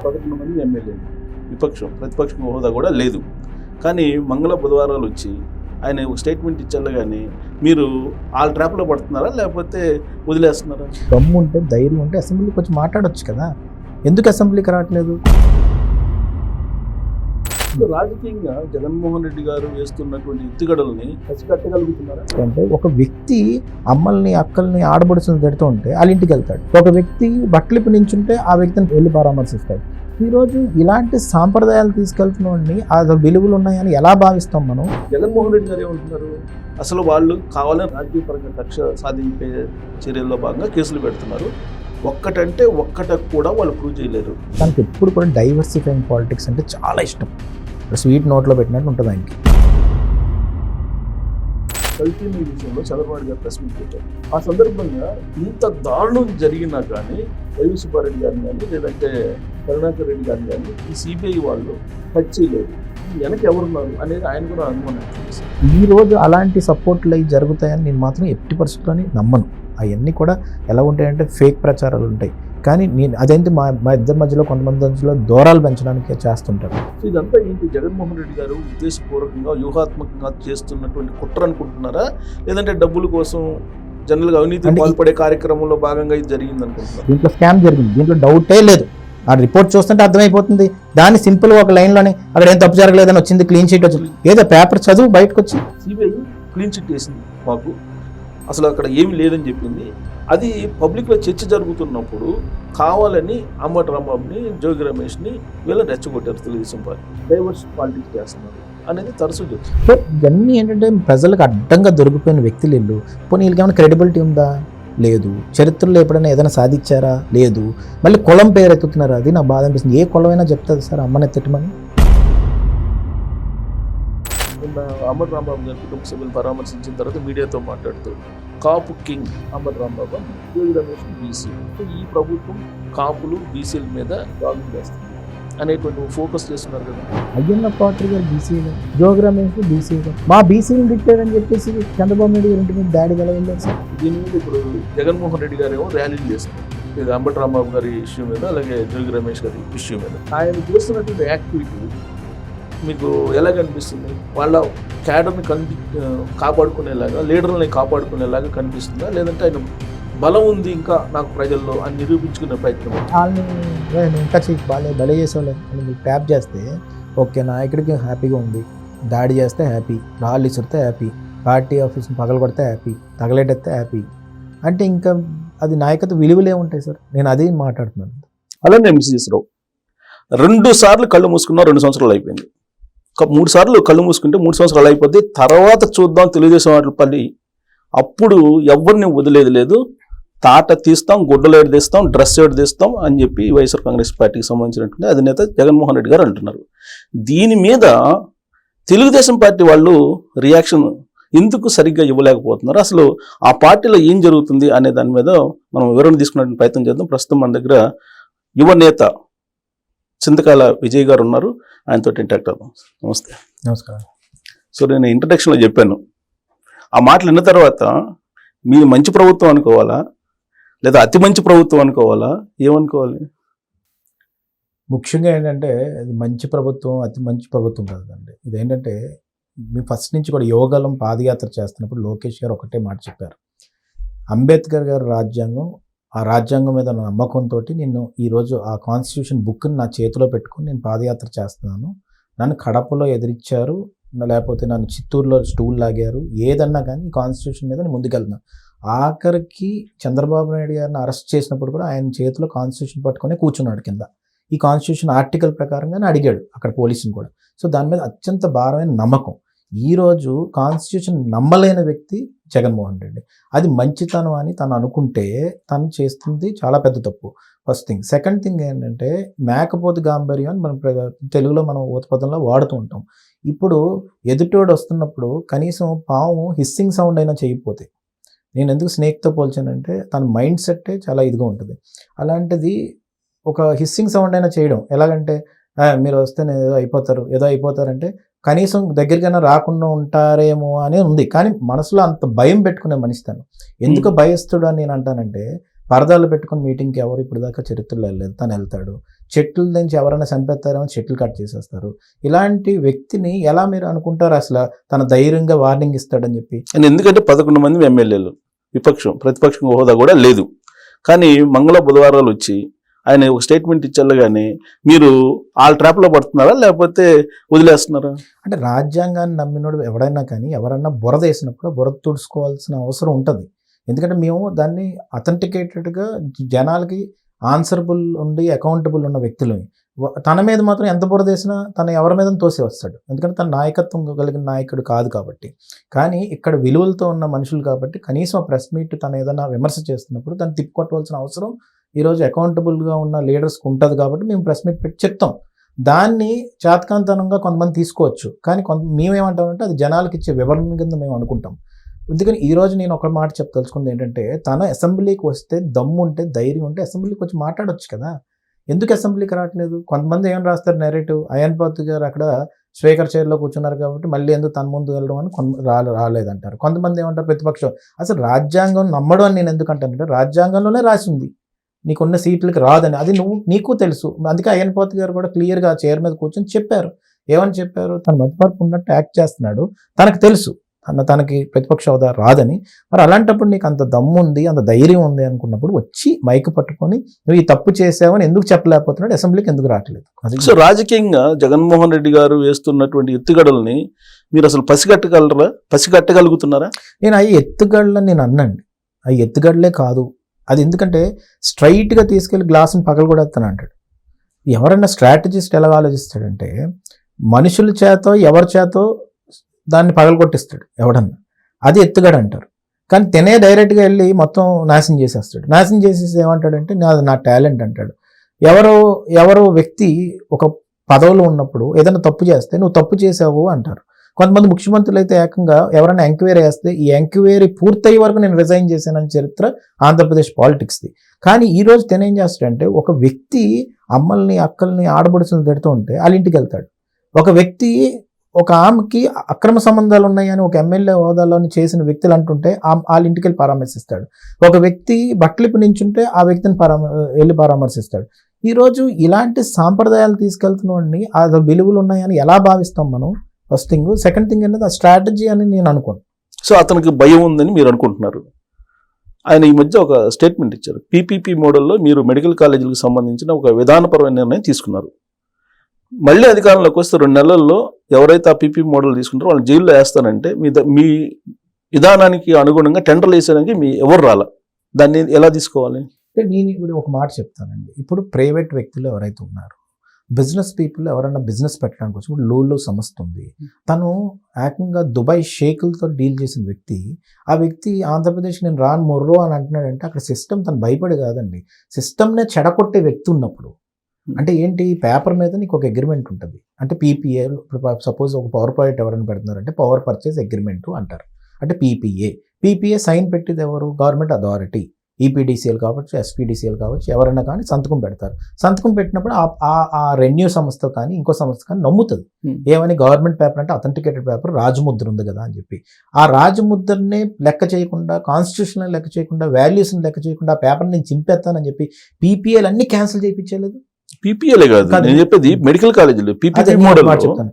11 మంది ఎమ్మెల్యేలు, ప్రతిపక్షం హోదా కూడా లేదు. కానీ మంగళ బుధవారాలు వచ్చి ఆయన ఒక స్టేట్మెంట్ ఇచ్చారు. కానీ మీరు వాళ్ళ ట్రాప్లో పడుతున్నారా లేకపోతే వదిలేస్తున్నారా? దమ్ము ఉంటే, ధైర్యం ఉంటే అసెంబ్లీకి వచ్చి మాట్లాడొచ్చు కదా, ఎందుకు అసెంబ్లీకి రావట్లేదు? రాజకీయంగా జగన్మోహన్ రెడ్డి గారు వేస్తున్నటువంటి ఎత్తుగడల్ని పసిగట్టగలుగుతున్నారా? అంటే ఒక వ్యక్తి అమ్మల్ని, అక్కల్ని, ఆడబడుచులను తిడుతూ ఉంటే వాళ్ళ ఇంటికి వెళ్తాడు. ఒక వ్యక్తి బట్టలిపి నించుంటే ఆ వ్యక్తిని వెళ్ళి పరామర్శిస్తాడు. ఈరోజు ఇలాంటి సాంప్రదాయాలు తీసుకెళ్తున్నవాడిని అసలు విలువలు ఉన్నాయని ఎలా భావిస్తాం మనం? జగన్మోహన్ రెడ్డి గారు ఏమంటున్నారు, అసలు వాళ్ళు కావాలని రాజకీయపరంగా కక్ష సాధించే చర్యల్లో భాగంగా కేసులు పెడుతున్నారు. ఒక్కటంటే ఒక్కటకు కూడా వాళ్ళు ప్రూవ్ చేయలేరు. తనకి ఎప్పుడు కూడా డైవర్సిఫైయింగ్ పాలిటిక్స్ అంటే చాలా ఇష్టం. స్వీట్ నోట్లో పెట్టినట్టు ఉంటుంది ఆయనకి. కల్తీ విషయంలో చంద్రబాబు గారు ప్రెస్ మీట్ పెట్టారు. ఆ సందర్భంగా ఇంత దారుణం జరిగినా కానీ వైవి సుబ్బారెడ్డి గారిని కానీ లేదంటే కరుణాకర్ రెడ్డి గారిని కానీ ఈ సిబిఐ వాళ్ళు టచ్ చేయలేదు. వెనక ఎవరున్నారు అనేది ఆయన కూడా అనుమానం చేశారు. ఈ రోజు అలాంటి సపోర్ట్లు అవి జరుగుతాయని నేను మాత్రం ఎట్టి పరిస్థితుల్లోని నమ్మను. అవన్నీ కూడా ఎలా ఉంటాయంటే ఫేక్ ప్రచారాలు ఉంటాయి. కానీ నేను అదేంటి మా ఇద్దరి మధ్యలో కొంతమంది మధ్యలో దూరాలు పెంచడానికి చేస్తుంటారు. ఇదంతా ఏంటి, జగన్మోహన్ రెడ్డి గారు ఉద్దేశపూర్వకంగా వ్యూహాత్మకంగా చేస్తున్నటువంటి కుట్ర అనుకుంటున్నారా, లేదంటే డబ్బుల కోసం జనరల్గా అవినీతి పాల్పడే కార్యక్రమంలో భాగంగా ఇది జరిగింది అనుకుంటున్నారు? దీంట్లో స్కామ్ జరిగింది, దీంట్లో డౌటే లేదు. ఆ రిపోర్ట్ చూస్తుంటే అర్థమైపోతుంది. దాన్ని సింపుల్ ఒక లైన్లోనే అక్కడ ఏం తప్పు జరగలేదని వచ్చింది, క్లీన్ షీట్ వచ్చింది. ఏదో పేపర్ చదువు బయటకు వచ్చి సిబిఐ క్లీన్ షీట్ వేసింది మాకు, అసలు అక్కడ ఏమి లేదని చెప్పింది. అది పబ్లిక్లో చర్చ జరుగుతున్నప్పుడు కావాలని అంబటి రాంబాబుని, జోగి రమేష్ని వీళ్ళని రెచ్చగొట్టారు. తెలుగుదేశం పార్టీ డైవర్స్ పాలిటిక్స్ చేస్తున్నారు అనేది తరచూ చెప్తుంది. సో ఇవన్నీ ఏంటంటే ప్రజలకు అడ్డంగా దొరికిపోయిన వ్యక్తులు వీళ్ళు. పోనీ వీళ్ళకి ఏమైనా క్రెడిబిలిటీ ఉందా? లేదు. చరిత్రలో ఎప్పుడైనా ఏదైనా సాధించారా? లేదు. మళ్ళీ కులం పేరు ఎత్తుతున్నారా? అది నాకు బాధ అనిపిస్తుంది. ఏ కులమైనా చెప్తుంది సార్ అమ్మని ఎత్తటమని. అంబటి రాంబాబు గారి కుటుంబ సభ్యులు పరామర్శించిన తర్వాత మీడియాతో మాట్లాడుతూ కాపు కింగ్ అంబటి రాంబాబు, జోగి రమేష్ బీసీ, ఈ ప్రభుత్వం కాపులు బీసీల మీద దాడులు చేస్తుంది అనేటువంటి ఫోకస్ చేస్తున్నారు కదా. అయ్యన్న పాత్ర గారు బీసీగా, జోగి రమేష్ బీసీగా, మా బీసీలు తిట్టారని చెప్పేసి చంద్రబాబు నాయుడు గారి ఇంటి మీద దాడి వెళ్ళలేదు సార్. దీని మీద ఇప్పుడు జగన్మోహన్ రెడ్డి గారు ఏమో ర్యాలీలు చేస్తున్నారు. ఇది అంబటి రాంబాబు గారి ఇష్యూ మీద, అలాగే జోగి రమేష్ గారి ఇష్యూ మీద. ఆయన చేస్తున్నటువంటి యాక్టివిటీ మీకు ఎలా కనిపిస్తుంది? వాళ్ళ క్యాడర్ని కాపాడుకునేలాగా, లీడర్ని కాపాడుకునేలాగా కనిపిస్తుందా, లేదంటే ఆయన బలం ఉంది ఇంకా నాకు ప్రజల్లో అని నిరూపించుకునే ప్రయత్నం? వాళ్ళని ఇంకా బలే చేసేవాళ్ళు. మీకు ట్యాప్ చేస్తే ఓకే, నాయకుడికి హ్యాపీగా ఉంది, దాడి చేస్తే హ్యాపీ, రాళ్ళు ఇసురితే హ్యాపీ, పార్టీ ఆఫీస్ని పగలగొడితే హ్యాపీ, తగలేటెత్తే హ్యాపీ అంటే ఇంకా అది నాయకత్వ విలువలే ఉంటాయి సార్. నేను అదే మాట్లాడుతున్నాను. అలానే ఎంసీఎస్ రావు 2 సార్లు కళ్ళు మూసుకున్నా 2 సంవత్సరాలు అయిపోయింది. 3 సార్లు కళ్ళు మూసుకుంటే 3 సంవత్సరాలు అయిపోద్ది. తర్వాత చూద్దాం తెలుగుదేశం వాటిపల్లి. అప్పుడు ఎవరిని వదిలేదు లేదు. తాట తీస్తాం, గుడ్డలు ఏడు తీస్తాం, డ్రెస్ ఏడు తీస్తాం అని చెప్పి వైఎస్ఆర్ కాంగ్రెస్ పార్టీకి సంబంధించినటువంటి అధినేత జగన్మోహన్ రెడ్డి గారు అంటున్నారు. దీని మీద తెలుగుదేశం పార్టీ వాళ్ళు రియాక్షన్ ఎందుకు సరిగ్గా ఇవ్వలేకపోతున్నారు? అసలు ఆ పార్టీలో ఏం జరుగుతుంది అనే దాని మీద మనం వివరణ తీసుకునే ప్రయత్నం చేద్దాం. ప్రస్తుతం మన దగ్గర యువ నేత చింతకాయల విజయ్ గారు ఉన్నారు. ఆయనతో ఇంటరాక్ట్ అవుతాం. నమస్తే. నమస్కారం. సో నేను ఇంట్రడక్షన్లో చెప్పాను, ఆ మాటలు విన్న తర్వాత మీరు మంచి ప్రభుత్వం అనుకోవాలా లేదా అతి మంచి ప్రభుత్వం అనుకోవాలా, ఏమనుకోవాలి? ముఖ్యంగా ఏంటంటే అది మంచి ప్రభుత్వం, అతి మంచి ప్రభుత్వం కాదండి. ఇదేంటంటే మీ ఫస్ట్ నుంచి కూడా యోగాలం పాదయాత్ర చేస్తున్నప్పుడు లోకేష్ గారు ఒకటే మాట చెప్పారు, అంబేద్కర్ గారి రాజ్యాంగం, ఆ రాజ్యాంగం మీద నమ్మకంతో నేను ఈరోజు ఆ కాన్స్టిట్యూషన్ బుక్ని నా చేతిలో పెట్టుకుని నేను పాదయాత్ర చేస్తున్నాను. నన్ను కడపలో ఎదిరించారు, లేకపోతే నన్ను చిత్తూరులో స్టూల్ లాగారు, ఏదన్నా కానీ ఈ కాన్స్టిట్యూషన్ మీద నేను ముందుకెళ్తున్నాను. ఆఖరికి చంద్రబాబు నాయుడు గారిని అరెస్ట్ చేసినప్పుడు కూడా ఆయన చేతిలో కాన్స్టిట్యూషన్ పట్టుకొని కూర్చున్నాడు కింద. ఈ కాన్స్టిట్యూషన్ ఆర్టికల్ ప్రకారంగానే అడిగాడు అక్కడ పోలీసుని కూడా. సో దాని మీద అత్యంత భారమైన నమ్మకం. ఈరోజు కాన్స్టిట్యూషన్ నమ్మలేని వ్యక్తి జగన్మోహన్ రెడ్డి. అది మంచితనం అని తను అనుకుంటే తను చేస్తుంది చాలా పెద్ద తప్పు. First thing. సెకండ్ థింగ్ ఏంటంటే మేకపోతు గాంభీర్యం అని మనం తెలుగులో మనం ఊతపదంలో వాడుతూ ఉంటాం. ఇప్పుడు ఎదుటోడు వస్తున్నప్పుడు కనీసం పాము హిస్సింగ్ సౌండ్ అయినా చేయకపోతే, నేను ఎందుకు స్నేక్తో పోల్చానంటే తన మైండ్ సెట్టే చాలా ఇదిగా ఉంటుంది. అలాంటిది ఒక హిస్సింగ్ సౌండ్ అయినా చేయడం ఎలాగంటే మీరు వస్తే ఏదో అయిపోతారంటే కనీసం దగ్గరికైనా రాకుండా ఉంటారేమో అని ఉంది. కానీ మనసులో అంత భయం పెట్టుకునే మనిషి తను. ఎందుకు భయస్తుడు అని నేను అంటానంటే, పరదాలు పెట్టుకుని మీటింగ్కి ఎవరు ఇప్పుడు దాకా చరిత్రలో వెళ్ళలేదు, తను వెళ్తాడు. చెట్లు నుంచి ఎవరైనా చంపేస్తారేమో చెట్లు కట్ చేసేస్తారు. ఇలాంటి వ్యక్తిని ఎలా మీరు అనుకుంటారు అసలు తన ధైర్యంగా వార్నింగ్ ఇస్తాడని చెప్పి? ఎందుకంటే 11 మంది ఎమ్మెల్యేలు, ప్రతిపక్షం హోదా కూడా లేదు. కానీ బుధవారాలు వచ్చి ఆయన ఒక స్టేట్మెంట్ ఇచ్చారు, కానీ మీరు వాళ్ళ ట్రాప్లో పడుతున్నారా లేకపోతే వదిలేస్తున్నారా? అంటే రాజ్యాంగాన్ని నమ్మినోడు ఎవడైనా కానీ ఎవరన్నా బురద వేసినప్పుడు బురద తుడుచుకోవాల్సిన అవసరం ఉంటుంది. ఎందుకంటే మేము దాన్ని అథెంటికేటెడ్గా జనాలకి ఆన్సరబుల్ ఉండి అకౌంటబుల్ ఉన్న వ్యక్తులని, తన మీద మాత్రం ఎంత బురద వేసినా తను ఎవరి మీద తోసి వస్తాడు. ఎందుకంటే తన నాయకత్వం కలిగిన నాయకుడు కాదు కాబట్టి. కానీ ఇక్కడ విలువలతో ఉన్న మనుషులు కాబట్టి కనీసం ప్రెస్ మీట్ తను ఏదైనా విమర్శ చేస్తున్నప్పుడు తను తిప్పుకొట్టవలసిన అవసరం ఈరోజు అకౌంటబుల్గా ఉన్న లీడర్స్కి ఉంటుంది కాబట్టి మేము ప్రెస్ మీట్ పెట్టి చెప్తాం. దాన్ని చాతకాంతనంగా కొంతమంది తీసుకోవచ్చు, కానీ మేమేమంటామంటే అది జనాలకి ఇచ్చే వివరణ కింద మేము అనుకుంటాం. అందుకని ఈరోజు నేను ఒక మాట చెప్పదలుచుకుంది ఏంటంటే, తన అసెంబ్లీకి వస్తే దమ్ము ఉంటే ధైర్యం ఉంటే అసెంబ్లీకి వచ్చి మాట్లాడొచ్చు కదా. ఎందుకు అసెంబ్లీకి రావట్లేదు? కొంతమంది ఏం రాస్తారు నెరేటివ్, అయ్యన్ పాత్ర గారు అక్కడ స్పీకర్ చైర్లో కూర్చున్నారు కాబట్టి మళ్ళీ ఎందుకు తన ముందు వెళ్ళడం అని రాలేదంటారు. కొంతమంది ఏమంటారు ప్రతిపక్షం అసలు రాజ్యాంగం నమ్మడం అని నేను ఎందుకు అంటానంటే, రాజ్యాంగంలోనే రాసి ఉంది నీకున్న సీట్లకి రాదని. అది నీకు తెలుసు. అందుకే అయ్యన్ పాత్ర గారు కూడా క్లియర్గా చైర్ మీద కూర్చొని చెప్పారు. ఏమని చెప్పారు? తన మధ్యపరపు ఉన్నట్టు యాక్ట్ చేస్తున్నాడు, తనకు తెలుసు తనకి ప్రతిపక్ష హోదా రాదని. మరి అలాంటప్పుడు నీకు అంత దమ్ము ఉంది, అంత ధైర్యం ఉంది అనుకున్నప్పుడు వచ్చి మైక్ పట్టుకొని నువ్వు ఈ తప్పు చేసావని ఎందుకు చెప్పలేకపోతున్నాడు, అసెంబ్లీకి ఎందుకు రావట్లేదు? సో రాజకీయంగా జగన్మోహన్ రెడ్డి గారు వేస్తున్నటువంటి ఎత్తుగడల్ని మీరు అసలు పసిగట్టగలుగుతున్నారా? నేను అవి ఎత్తుగడలని నేను అన్నండి, అవి ఎత్తుగడలే కాదు. అది ఎందుకంటే స్ట్రైట్గా తీసుకెళ్లి గ్లాసుని పగలగొడేస్తాను అంటాడు. ఎవరైనా స్ట్రాటజిస్ట్ ఎలా ఆలోచిస్తాడంటే, మనుషుల చేతో ఎవరి చేతో దాన్ని పగలగొట్టిస్తాడు ఎవడన్నా, అది ఎత్తుగడ అంటారు. కానీ తినే డైరెక్ట్గా వెళ్ళి మొత్తం నాశనం చేసేస్తాడు. నాశనం చేసేసి ఏమంటాడంటే నా టాలెంట్ అంటాడు. ఎవరో వ్యక్తి ఒక పదవిలో ఉన్నప్పుడు ఏదైనా తప్పు చేస్తే నువ్వు తప్పు చేసావు అంటారు. కొంతమంది ముఖ్యమంత్రులు అయితే ఏకంగా ఎవరైనా ఎంక్వైరీ వేస్తే ఈ ఎంక్వైరీ పూర్తయ్యే వరకు నేను రిజైన్ చేశానని చరిత్ర ఆంధ్రప్రదేశ్ పాలిటిక్స్ది. కానీ ఈ రోజు తినేం చేస్తాడంటే, ఒక వ్యక్తి అమ్మల్ని అక్కల్ని ఆడబడుచులు తిడుతూ ఉంటే వాళ్ళ ఇంటికి వెళ్తాడు. ఒక వ్యక్తి ఒక ఆమెకి అక్రమ సంబంధాలు ఉన్నాయని ఒక ఎమ్మెల్యే హోదాలోని చేసిన వ్యక్తులు అంటుంటే వాళ్ళ ఇంటికి వెళ్ళి పరామర్శిస్తాడు. ఒక వ్యక్తి బట్టలిపి నించుంటే ఆ వ్యక్తిని వెళ్ళి పరామర్శిస్తాడు. ఈరోజు ఇలాంటి సాంప్రదాయాలు తీసుకెళ్తున్నవాడిని ఆ విలువలు ఉన్నాయని ఎలా భావిస్తాం మనం? First thing. సెకండ్ థింగ్ అనేది ఆ స్ట్రాటజీ అని నేను అనుకోను. సో అతనికి భయం ఉందని మీరు అనుకుంటున్నారు. ఆయన ఈ మధ్య ఒక స్టేట్మెంట్ ఇచ్చారు, పీపీపీ మోడల్లో మీరు మెడికల్ కాలేజీలకు సంబంధించిన ఒక విధానపరమైన నిర్ణయం తీసుకున్నారు. మళ్ళీ అధికారంలోకి వస్తే 2 నెలల్లో ఎవరైతే ఆ పీపీ మోడల్ తీసుకుంటారో వాళ్ళని జైల్లో వేస్తానంటే మీ విధానానికి అనుగుణంగా టెండర్లు వేసేదానికి ఎవరు రాలా, దాన్ని ఎలా తీసుకోవాలి? నేను ఇప్పుడు ఒక మాట చెప్తానండి. ఇప్పుడు ప్రైవేట్ వ్యక్తులు ఎవరైతే ఉన్నారో, బిజినెస్ పీపుల్ ఎవరైనా బిజినెస్ పెట్టడానికి వచ్చి ఇప్పుడు లోలో సంస్థ ఉంది, తను ఏకంగా దుబాయ్ షేకులతో డీల్ చేసిన వ్యక్తి, ఆ వ్యక్తి ఆంధ్రప్రదేశ్ నేను రాను మొర్రో అని అంటున్నాడంటే అక్కడ సిస్టమ్ తను భయపడి కాదండి, సిస్టమ్నే చెడగొట్టే వ్యక్తి ఉన్నప్పుడు. అంటే ఏంటి, పేపర్ మీద నీకు ఒక అగ్రిమెంట్ ఉంటుంది. అంటే పీపీఏ, సపోజ్ ఒక పవర్ ప్రాజెక్ట్ ఎవరైనా పెడుతున్నారంటే పవర్ పర్చేస్ అగ్రిమెంట్ అంటారు. అంటే పీపీఏ సైన్ పెట్టేది ఎవరు? Government authority. ఈపీడీసీఎల్ కావచ్చు, ఎస్పీడీసీఎల్ కావచ్చు, ఎవరైనా కానీ సంతకం పెడతారు. సంతకం పెట్టినప్పుడు ఆ రెన్యూ సంస్థ కానీ ఇంకో సంస్థ కానీ నమ్ముతుంది ఏమని, గవర్నమెంట్ పేపర్ అంటే అథెంటికేటెడ్ పేపర్, రాజముద్ర ఉంది కదా అని చెప్పి. ఆ రాజముద్రని లెక్క చేయకుండా, కాన్స్టిట్యూషన్ లెక్క చేయకుండా, వాల్యూస్ని లెక్క చేయకుండా ఆ పేపర్ నేను చింపేస్తానని చెప్పి పీపీఏలు అన్ని క్యాన్సిల్ చేయించలేదు. పీపీఏలే కాదు నేను చెప్పేది, మెడికల్ కాలేజీలు పీపీపీ మోడల్ చెప్తాను.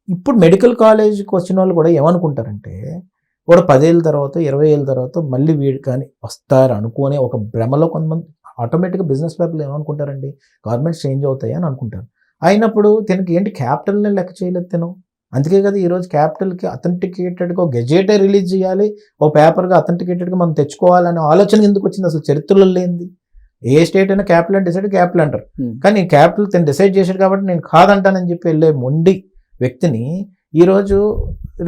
ఇప్పుడు మెడికల్ కాలేజ్కి వచ్చిన వాళ్ళు కూడా ఏమనుకుంటారంటే, వాడు 10 ఏళ్ళ తర్వాత 20 ఏళ్ళ తర్వాత మళ్ళీ వీడు కానీ వస్తారు అనుకునే ఒక భ్రమలో కొంతమంది ఆటోమేటిక్గా బిజినెస్ పీపుల్ ఏమనుకుంటారండి, గవర్నమెంట్స్ చేంజ్ అవుతాయి అని అనుకుంటారు. అయినప్పుడు తినకి ఏంటి, క్యాపిటల్ని లెక్క చేయలేదు తిను. అందుకే కదా ఈరోజు క్యాపిటల్కి అథెంటికేటెడ్గా ఒక గెజెటే రిలీజ్ చేయాలి, ఒక పేపర్గా అథెంటికేటెడ్గా మనం తెచ్చుకోవాలనే ఆలోచన ఎందుకు వచ్చింది? అసలు చరిత్రలో లేనిది. ఏ స్టేట్ అయినా క్యాపిటల్ అని డిసైడ్ క్యాపిటల్ అంటారు, కానీ క్యాపిటల్ తను డిసైడ్ చేశాడు కాబట్టి నేను కాదంటానని చెప్పి వెళ్ళే మొండి వ్యక్తిని ఈరోజు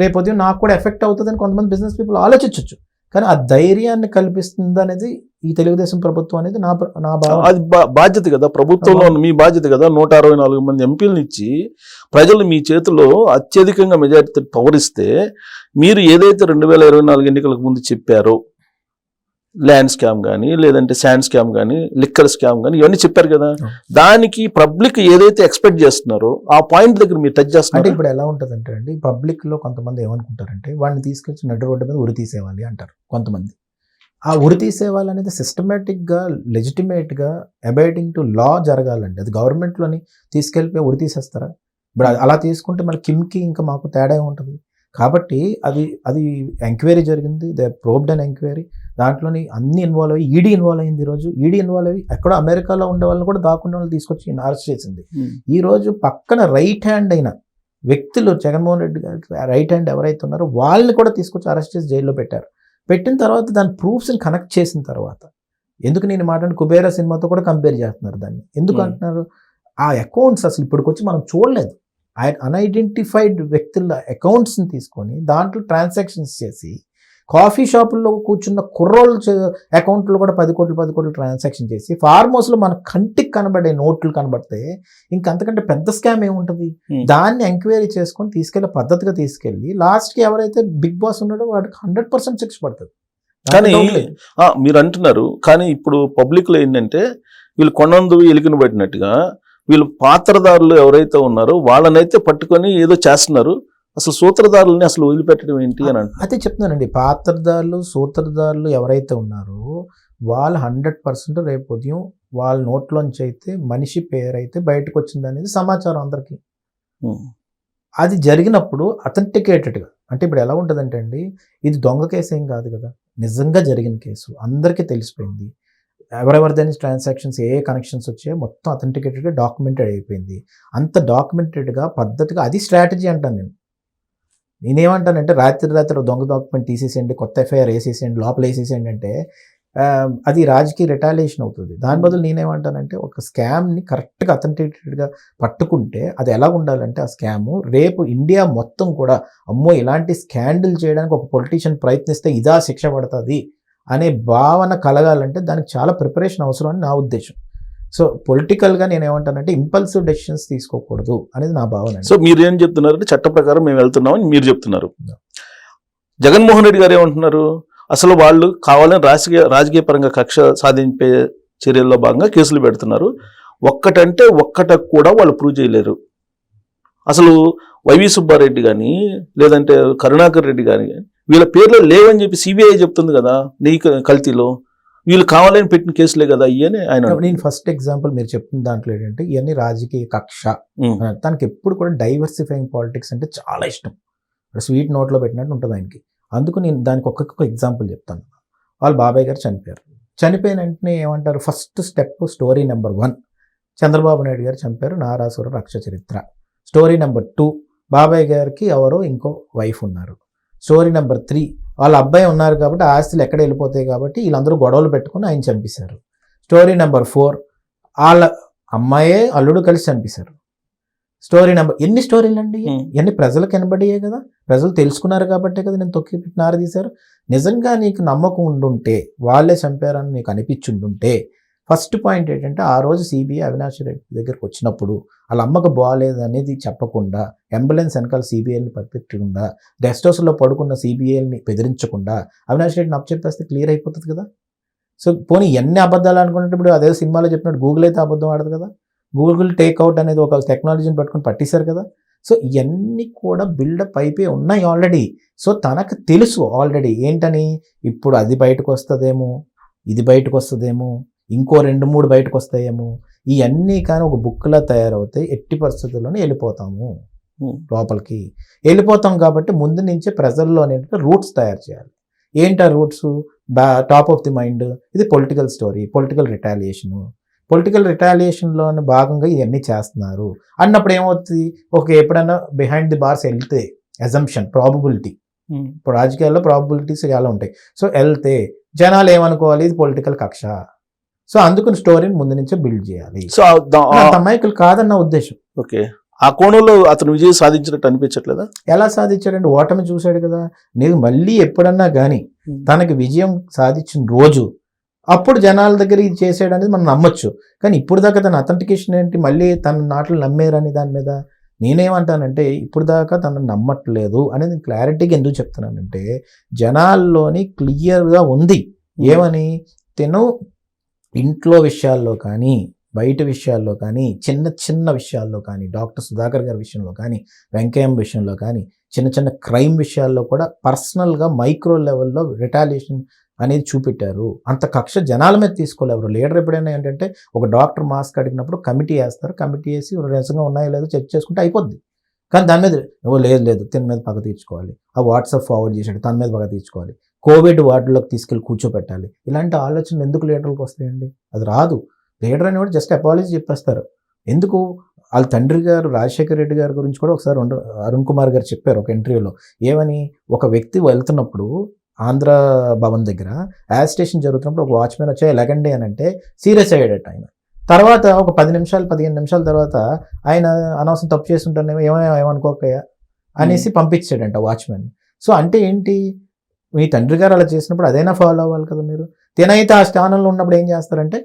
రేపొద్దు నాకు కూడా ఎఫెక్ట్ అవుతుందని కొంతమంది బిజినెస్ పీపుల్ ఆలోచించవచ్చు. కానీ ఆ ధైర్యాన్ని కల్పిస్తుంది అనేది ఈ తెలుగుదేశం ప్రభుత్వం అనేది నా భావన. అది బాధ్యత కదా ప్రభుత్వంలో, మీ బాధ్యత కదా. 164 మంది ఎంపీలను ఇచ్చి ప్రజలు మీ చేతిలో అత్యధికంగా మెజారిటీ పవర్ ఇస్తే, మీరు ఏదైతే 2024 ఎన్నికలకు ముందు చెప్పారో, ల్యాండ్ స్కామ్ కానీ, లేదంటే శాండ్ స్కామ్ కానీ, లిక్కర్ స్కామ్ కానీ, ఇవన్నీ చెప్పారు కదా, దానికి పబ్లిక్ ఏదైతే ఎక్స్పెక్ట్ చేస్తున్నారో ఆ పాయింట్ దగ్గర మీరు టచ్ చేస్తున్నారు. అంటే ఇప్పుడు ఎలా ఉంటుందంటే అండి, పబ్లిక్ లో కొంతమంది ఏమనుకుంటారంటే వాడిని తీసుకొచ్చి నడు రోడ్డు మీద ఉరి తీసేవాలి అంటారు కొంతమంది. ఆ ఉరి తీసేవాళ్ళు అనేది సిస్టమేటిక్గా లెజిటిమేట్గా అబైడింగ్ టు లా జరగాలండి. అది గవర్నమెంట్లోని తీసుకెళ్ళిపోయి ఉరి తీసేస్తారా? ఇప్పుడు అలా తీసుకుంటే మన కిమ్కి ఇంకా మాకు తేడా ఉంటుంది. కాబట్టి అది ఎంక్వైరీ జరిగింది. They probed an enquiry. దాంట్లోని అన్ని ఇన్వాల్వ్ అయ్యి ఈడీ ఇన్వాల్వ్ అయింది. ఈరోజు ఈడీ ఇన్వాల్వ్ అయ్యి ఎక్కడో అమెరికాలో ఉండే వాళ్ళని కూడా దాక్కున్న వాళ్ళు తీసుకొచ్చి అరెస్ట్ చేసింది. ఈరోజు పక్కన రైట్ హ్యాండ్ అయిన వ్యక్తులు జగన్మోహన్ రెడ్డి గారి రైట్ హ్యాండ్ ఎవరైతే ఉన్నారో వాళ్ళని కూడా తీసుకొచ్చి అరెస్ట్ చేసి జైల్లో పెట్టారు. పెట్టిన తర్వాత దాని ప్రూఫ్స్ని కనెక్ట్ చేసిన తర్వాత ఎందుకు నేను మాట్లాడి కుబేరా సినిమాతో కూడా కంపేర్ చేస్తున్నారు దాన్ని. ఎందుకు అంటున్నారు? ఆ అకౌంట్స్ అసలు ఇప్పటికొచ్చి మనం చూడలేదు. అన్ఐడెంటిఫైడ్ వ్యక్తుల అకౌంట్స్ని తీసుకొని దాంట్లో ట్రాన్సాక్షన్స్ చేసి కాఫీ షాపుల్లో కూర్చున్న కుర్రోళ్ళు అకౌంట్లో కూడా 10 కోట్లు ట్రాన్సాక్షన్ చేసి ఫార్మ్ హౌస్లో మన కంటికి కనబడే నోట్లు కనబడితే ఇంకంతకంటే పెద్ద స్కామ్ ఏముంటుంది? దాన్ని ఎంక్వైరీ చేసుకొని తీసుకెళ్ళి పద్ధతిగా తీసుకెళ్ళి లాస్ట్కి ఎవరైతే బిగ్ బాస్ ఉన్నాడో వాడికి 100% శిక్ష పడుతుంది. కానీ మీరు అంటున్నారు, కానీ ఇప్పుడు పబ్లిక్లో ఏంటంటే వీళ్ళు కొనందు ఎలికిన పట్టినట్టుగా వీళ్ళు పాత్రదారులు ఎవరైతే ఉన్నారో వాళ్ళనైతే పట్టుకొని ఏదో చేస్తున్నారు. అసలు సూత్రధారులని అసలు వదిలిపెట్టడం ఏంటి అని అంటే అదే చెప్తున్నానండి. పాత్రదారులు సూత్రధారులు ఎవరైతే ఉన్నారో వాళ్ళు 100% రేపు ఉదయం వాళ్ళ నోట్లోంచి అయితే మనిషి పేరైతే బయటకు వచ్చింది అనేది సమాచారం అందరికీ. అది జరిగినప్పుడు అథెంటికేటెడ్గా అంటే ఇప్పుడు ఎలా ఉంటుందంటే అండి, ఇది దొంగ కేసు ఏం కాదు కదా, నిజంగా జరిగిన కేసు అందరికీ తెలిసిపోయింది. ఎవరెవరిదైనా ట్రాన్సాక్షన్స్ ఏ కనెక్షన్స్ వచ్చాయో మొత్తం అథెంటికేటెడ్గా డాక్యుమెంటెడ్ అయిపోయింది. అంత డాక్యుమెంటెడ్గా పద్ధతిగా అది స్ట్రాటజీ అంటాను నేనేమంటానంటే రాత్రి దొంగ డాక్యుమెంట్ తీసేసేయండి, కొత్త ఎఫ్ఐఆర్ వేసేసేయండి, లోపల వేసేసేయండి అంటే అది రాజకీయ రిటాలియేషన్ అవుతుంది. దాని బదులు నేనేమంటానంటే ఒక స్కామ్ని కరెక్ట్గా అథెంటికేటెడ్గా పట్టుకుంటే అది ఎలా ఉండాలంటే ఆ స్కాము రేపు ఇండియా మొత్తం కూడా అమ్మో ఇలాంటి స్కాండిల్ చేయడానికి ఒక పొలిటీషియన్ ప్రయత్నిస్తే ఇదా శిక్ష పడుతుంది అనే భావన కలగాలంటే దానికి చాలా ప్రిపరేషన్ అవసరం అని నా ఉద్దేశం. సో పొలిటికల్గా నేను ఏమంటానంటే ఇంపల్సివ్ డెసిషన్స్ తీసుకోకూడదు అనేది నా భావన. సో మీరు ఏం చెప్తున్నారంటే చట్ట ప్రకారం మేము వెళ్తున్నామని మీరు చెప్తున్నారు. జగన్మోహన్ రెడ్డి గారు ఏమంటున్నారు? అసలు వాళ్ళు కావాలని రాజకీయ పరంగా కక్ష సాధింపే చర్యల్లో భాగంగా కేసులు పెడుతున్నారు. ఒక్కటంటే ఒక్కట కూడా వాళ్ళు ప్రూవ్ చేయలేరు. అసలు వైవి సుబ్బారెడ్డి కానీ లేదంటే కరుణాకర్ రెడ్డి కానీ వీళ్ళ పేర్లు లేవని చెప్పి సిబిఐ చెప్తుంది కదా నీ కల్తీలో. వీళ్ళు కావాలని పెట్టిన కేసులే కదా ఇవని ఆయన. నేను ఫస్ట్ ఎగ్జాంపుల్ మీరు చెప్తున్న దాంట్లో ఏంటంటే ఇవన్నీ రాజకీయ కక్ష. తనకి ఎప్పుడు కూడా డైవర్సిఫైయింగ్ పాలిటిక్స్ అంటే చాలా ఇష్టం. స్వీట్ నోట్లో పెట్టినట్టు ఉంటుంది ఆయనకి. అందుకు నేను దానికి ఒక్కొక్క ఎగ్జాంపుల్ చెప్తాను. వాళ్ళ బాబాయ్ గారు చనిపోయారు. చనిపోయిన వెంటనే ఏమంటారు? First step story number 1 Chandrababu Naidu గారు చంపారు, నారాసుర రక్ష చరిత్ర. స్టోరీ నెంబర్ 2 బాబాయ్ గారికి ఎవరో ఇంకో వైఫ్ ఉన్నారు. స్టోరీ నెంబర్ 3 వాళ్ళ అబ్బాయి ఉన్నారు కాబట్టి ఆస్తులు ఎక్కడ వెళ్ళిపోతాయి కాబట్టి వీళ్ళందరూ గొడవలు పెట్టుకుని ఆయన చంపేశారు. స్టోరీ నెంబర్ 4 వాళ్ళ అమ్మాయే అల్లుడు కలిసి చంపేశారు. స్టోరీ నెంబర్ ఎన్ని స్టోరీలు అండి? ఇవన్నీ ప్రజలకు వినబడియే కదా, ప్రజలు తెలుసుకున్నారు కాబట్టే కదా నేను తొక్కి పెట్టిన ఆరదీశారు. నిజంగా నీకు నమ్మకం ఉండుంటే వాళ్ళే చంపారని నీకు అనిపించుండుంటే ఫస్ట్ పాయింట్ ఏంటంటే ఆ రోజు సిబిఐ అవినాష్ రెడ్డి దగ్గరకు వచ్చినప్పుడు వాళ్ళ అమ్మకు బాగాలేదు అనేది చెప్పకుండా అంబులెన్స్ వెనకాల సిబిఐని పరిపెట్టకుండా గెస్ట్ హౌస్లో పడుకున్న సిబిఐని బెదిరించకుండా అవినాష్ రెడ్డిని అప్పచెప్పేస్తే క్లియర్ అయిపోతుంది కదా. సో పోనీ ఎన్ని అబద్ధాలు అనుకున్నట్టు ఇప్పుడు అదే సినిమాలో చెప్పినట్టు గూగుల్ అయితే అబద్ధం ఆడదు కదా. గూగుల్ టేక్అవుట్ అనేది ఒక టెక్నాలజీని పట్టుకొని పట్టేశారు కదా. సో ఇవన్నీ కూడా బిల్డప్ అయిపోయి ఉన్నాయి ఆల్రెడీ. సో తనకు తెలుసు ఆల్రెడీ ఏంటని, ఇప్పుడు అది బయటకు వస్తుందేమో, ఇది బయటకు వస్తుందేమో, ఇంకో 2-3 బయటకు వస్తాయేమో, ఇవన్నీ కానీ ఒక బుక్లా తయారవుతాయి. ఎట్టి పరిస్థితుల్లోనే వెళ్ళిపోతాము లోపలికి. వెళ్ళిపోతాం కాబట్టి ముందు నుంచే ప్రజల్లోనే రూట్స్ తయారు చేయాలి. ఏంటి ఆ roots? Top of the mind ఇది పొలిటికల్ స్టోరీ, పొలిటికల్ రిటాలియేషను. పొలిటికల్ రిటాలియేషన్లోని భాగంగా ఇవన్నీ చేస్తున్నారు అన్నప్పుడు ఏమవుతుంది? ఎప్పుడైనా బిహైండ్ ది బార్స్ వెళ్తే అజంప్షన్, ప్రాబబిలిటీ, ఇప్పుడు రాజకీయాల్లో ప్రాబబిలిటీస్ చాలా ఉంటాయి. సో వెళ్తే జనాలు ఏమనుకోవాలి? ఇది పొలిటికల్ కక్ష. సో అందుకని స్టోరీని ముందు నుంచే బిల్డ్ చేయాలి. సో అమాయకులు కాదన్న ఉద్దేశం. ఓకే, ఆ కోణంలో అతను విజయం సాధించినట్టు అనిపించట్లేదా? ఎలా సాధించాడంటే ఓటమి చూశాడు కదా. నీకు మళ్ళీ ఎప్పుడన్నా కానీ తనకి విజయం సాధించిన రోజు అప్పుడు జనాల దగ్గర ఇది చేసాడు అనేది మనం నమ్మొచ్చు. కానీ ఇప్పుడు దాకా తన అథెంటికేషన్ ఏంటి? మళ్ళీ తన నాట్లు నమ్మేరని దాని మీద నేనేమంటానంటే ఇప్పుడు దాకా తనను నమ్మట్లేదు అనేది క్లారిటీగా ఎందుకు చెప్తున్నానంటే జనాల్లోని క్లియర్గా ఉంది. ఏమని? తను ఇంట్లో విషయాల్లో కానీ బయట విషయాల్లో కానీ చిన్న చిన్న విషయాల్లో కానీ డాక్టర్ సుధాకర్ గారి విషయంలో కానీ వెంకయ్య విషయంలో కానీ చిన్న చిన్న క్రైమ్ విషయాల్లో కూడా పర్సనల్గా మైక్రో లెవెల్లో రిటాలియేషన్ అనేది చూపెట్టారు. అంత కక్ష జనాల మీద తీసుకోలేరు. లీడర్ ఎప్పుడైనా ఏంటంటే ఒక డాక్టర్ మాస్క్ అడిగినప్పుడు కమిటీ వేస్తారు, కమిటీ వేసి నిజంగా ఉన్నాయో లేదో చెక్ చేసుకుంటే అయిపోద్ది. కానీ దాని మీద లేదు తిని మీద పగ తీర్చుకోవాలి, ఆ వాట్సాప్ ఫార్వర్డ్ చేసాడు దాని మీద పగ తీర్చుకోవాలి, కోవిడ్ వార్డులోకి తీసుకెళ్ళి కూర్చోబెట్టాలి, ఇలాంటి ఆలోచనలు ఎందుకు లీడర్లకు వస్తాయండి? అది రాదు. లీడర్ అనేవాడు జస్ట్ అపాలజీ చెప్పేస్తారు. ఎందుకు? వాళ్ళ తండ్రి గారు రాజశేఖర రెడ్డి గారి గురించి కూడా ఒకసారి అరుణ్ కుమార్ గారు చెప్పారు ఒక ఇంటర్వ్యూలో. ఏమని, ఒక వ్యక్తి వెళ్తున్నప్పుడు ఆంధ్ర భవన్ దగ్గర యాజిటేషన్ జరుగుతున్నప్పుడు ఒక వాచ్మెన్ వచ్చి ఎలాగండి అని అంటే సీరియస్ అయ్యాడట ఆయన. తర్వాత ఒక 10 నిమిషాలు 15 నిమిషాల తర్వాత ఆయన అనవసరం తప్పు చేస్తుంటానేమో ఏమనుకోకయ్యా అనేసి పంపించాడంట వాచ్మెన్. సో అంటే ఏంటి, మీ తండ్రి గారు అలా చేసినప్పుడు అదైనా ఫాలో అవ్వాలి కదా మీరు. తినైతే ఆ స్థానంలో ఉన్నప్పుడు ఏం చేస్తారంటే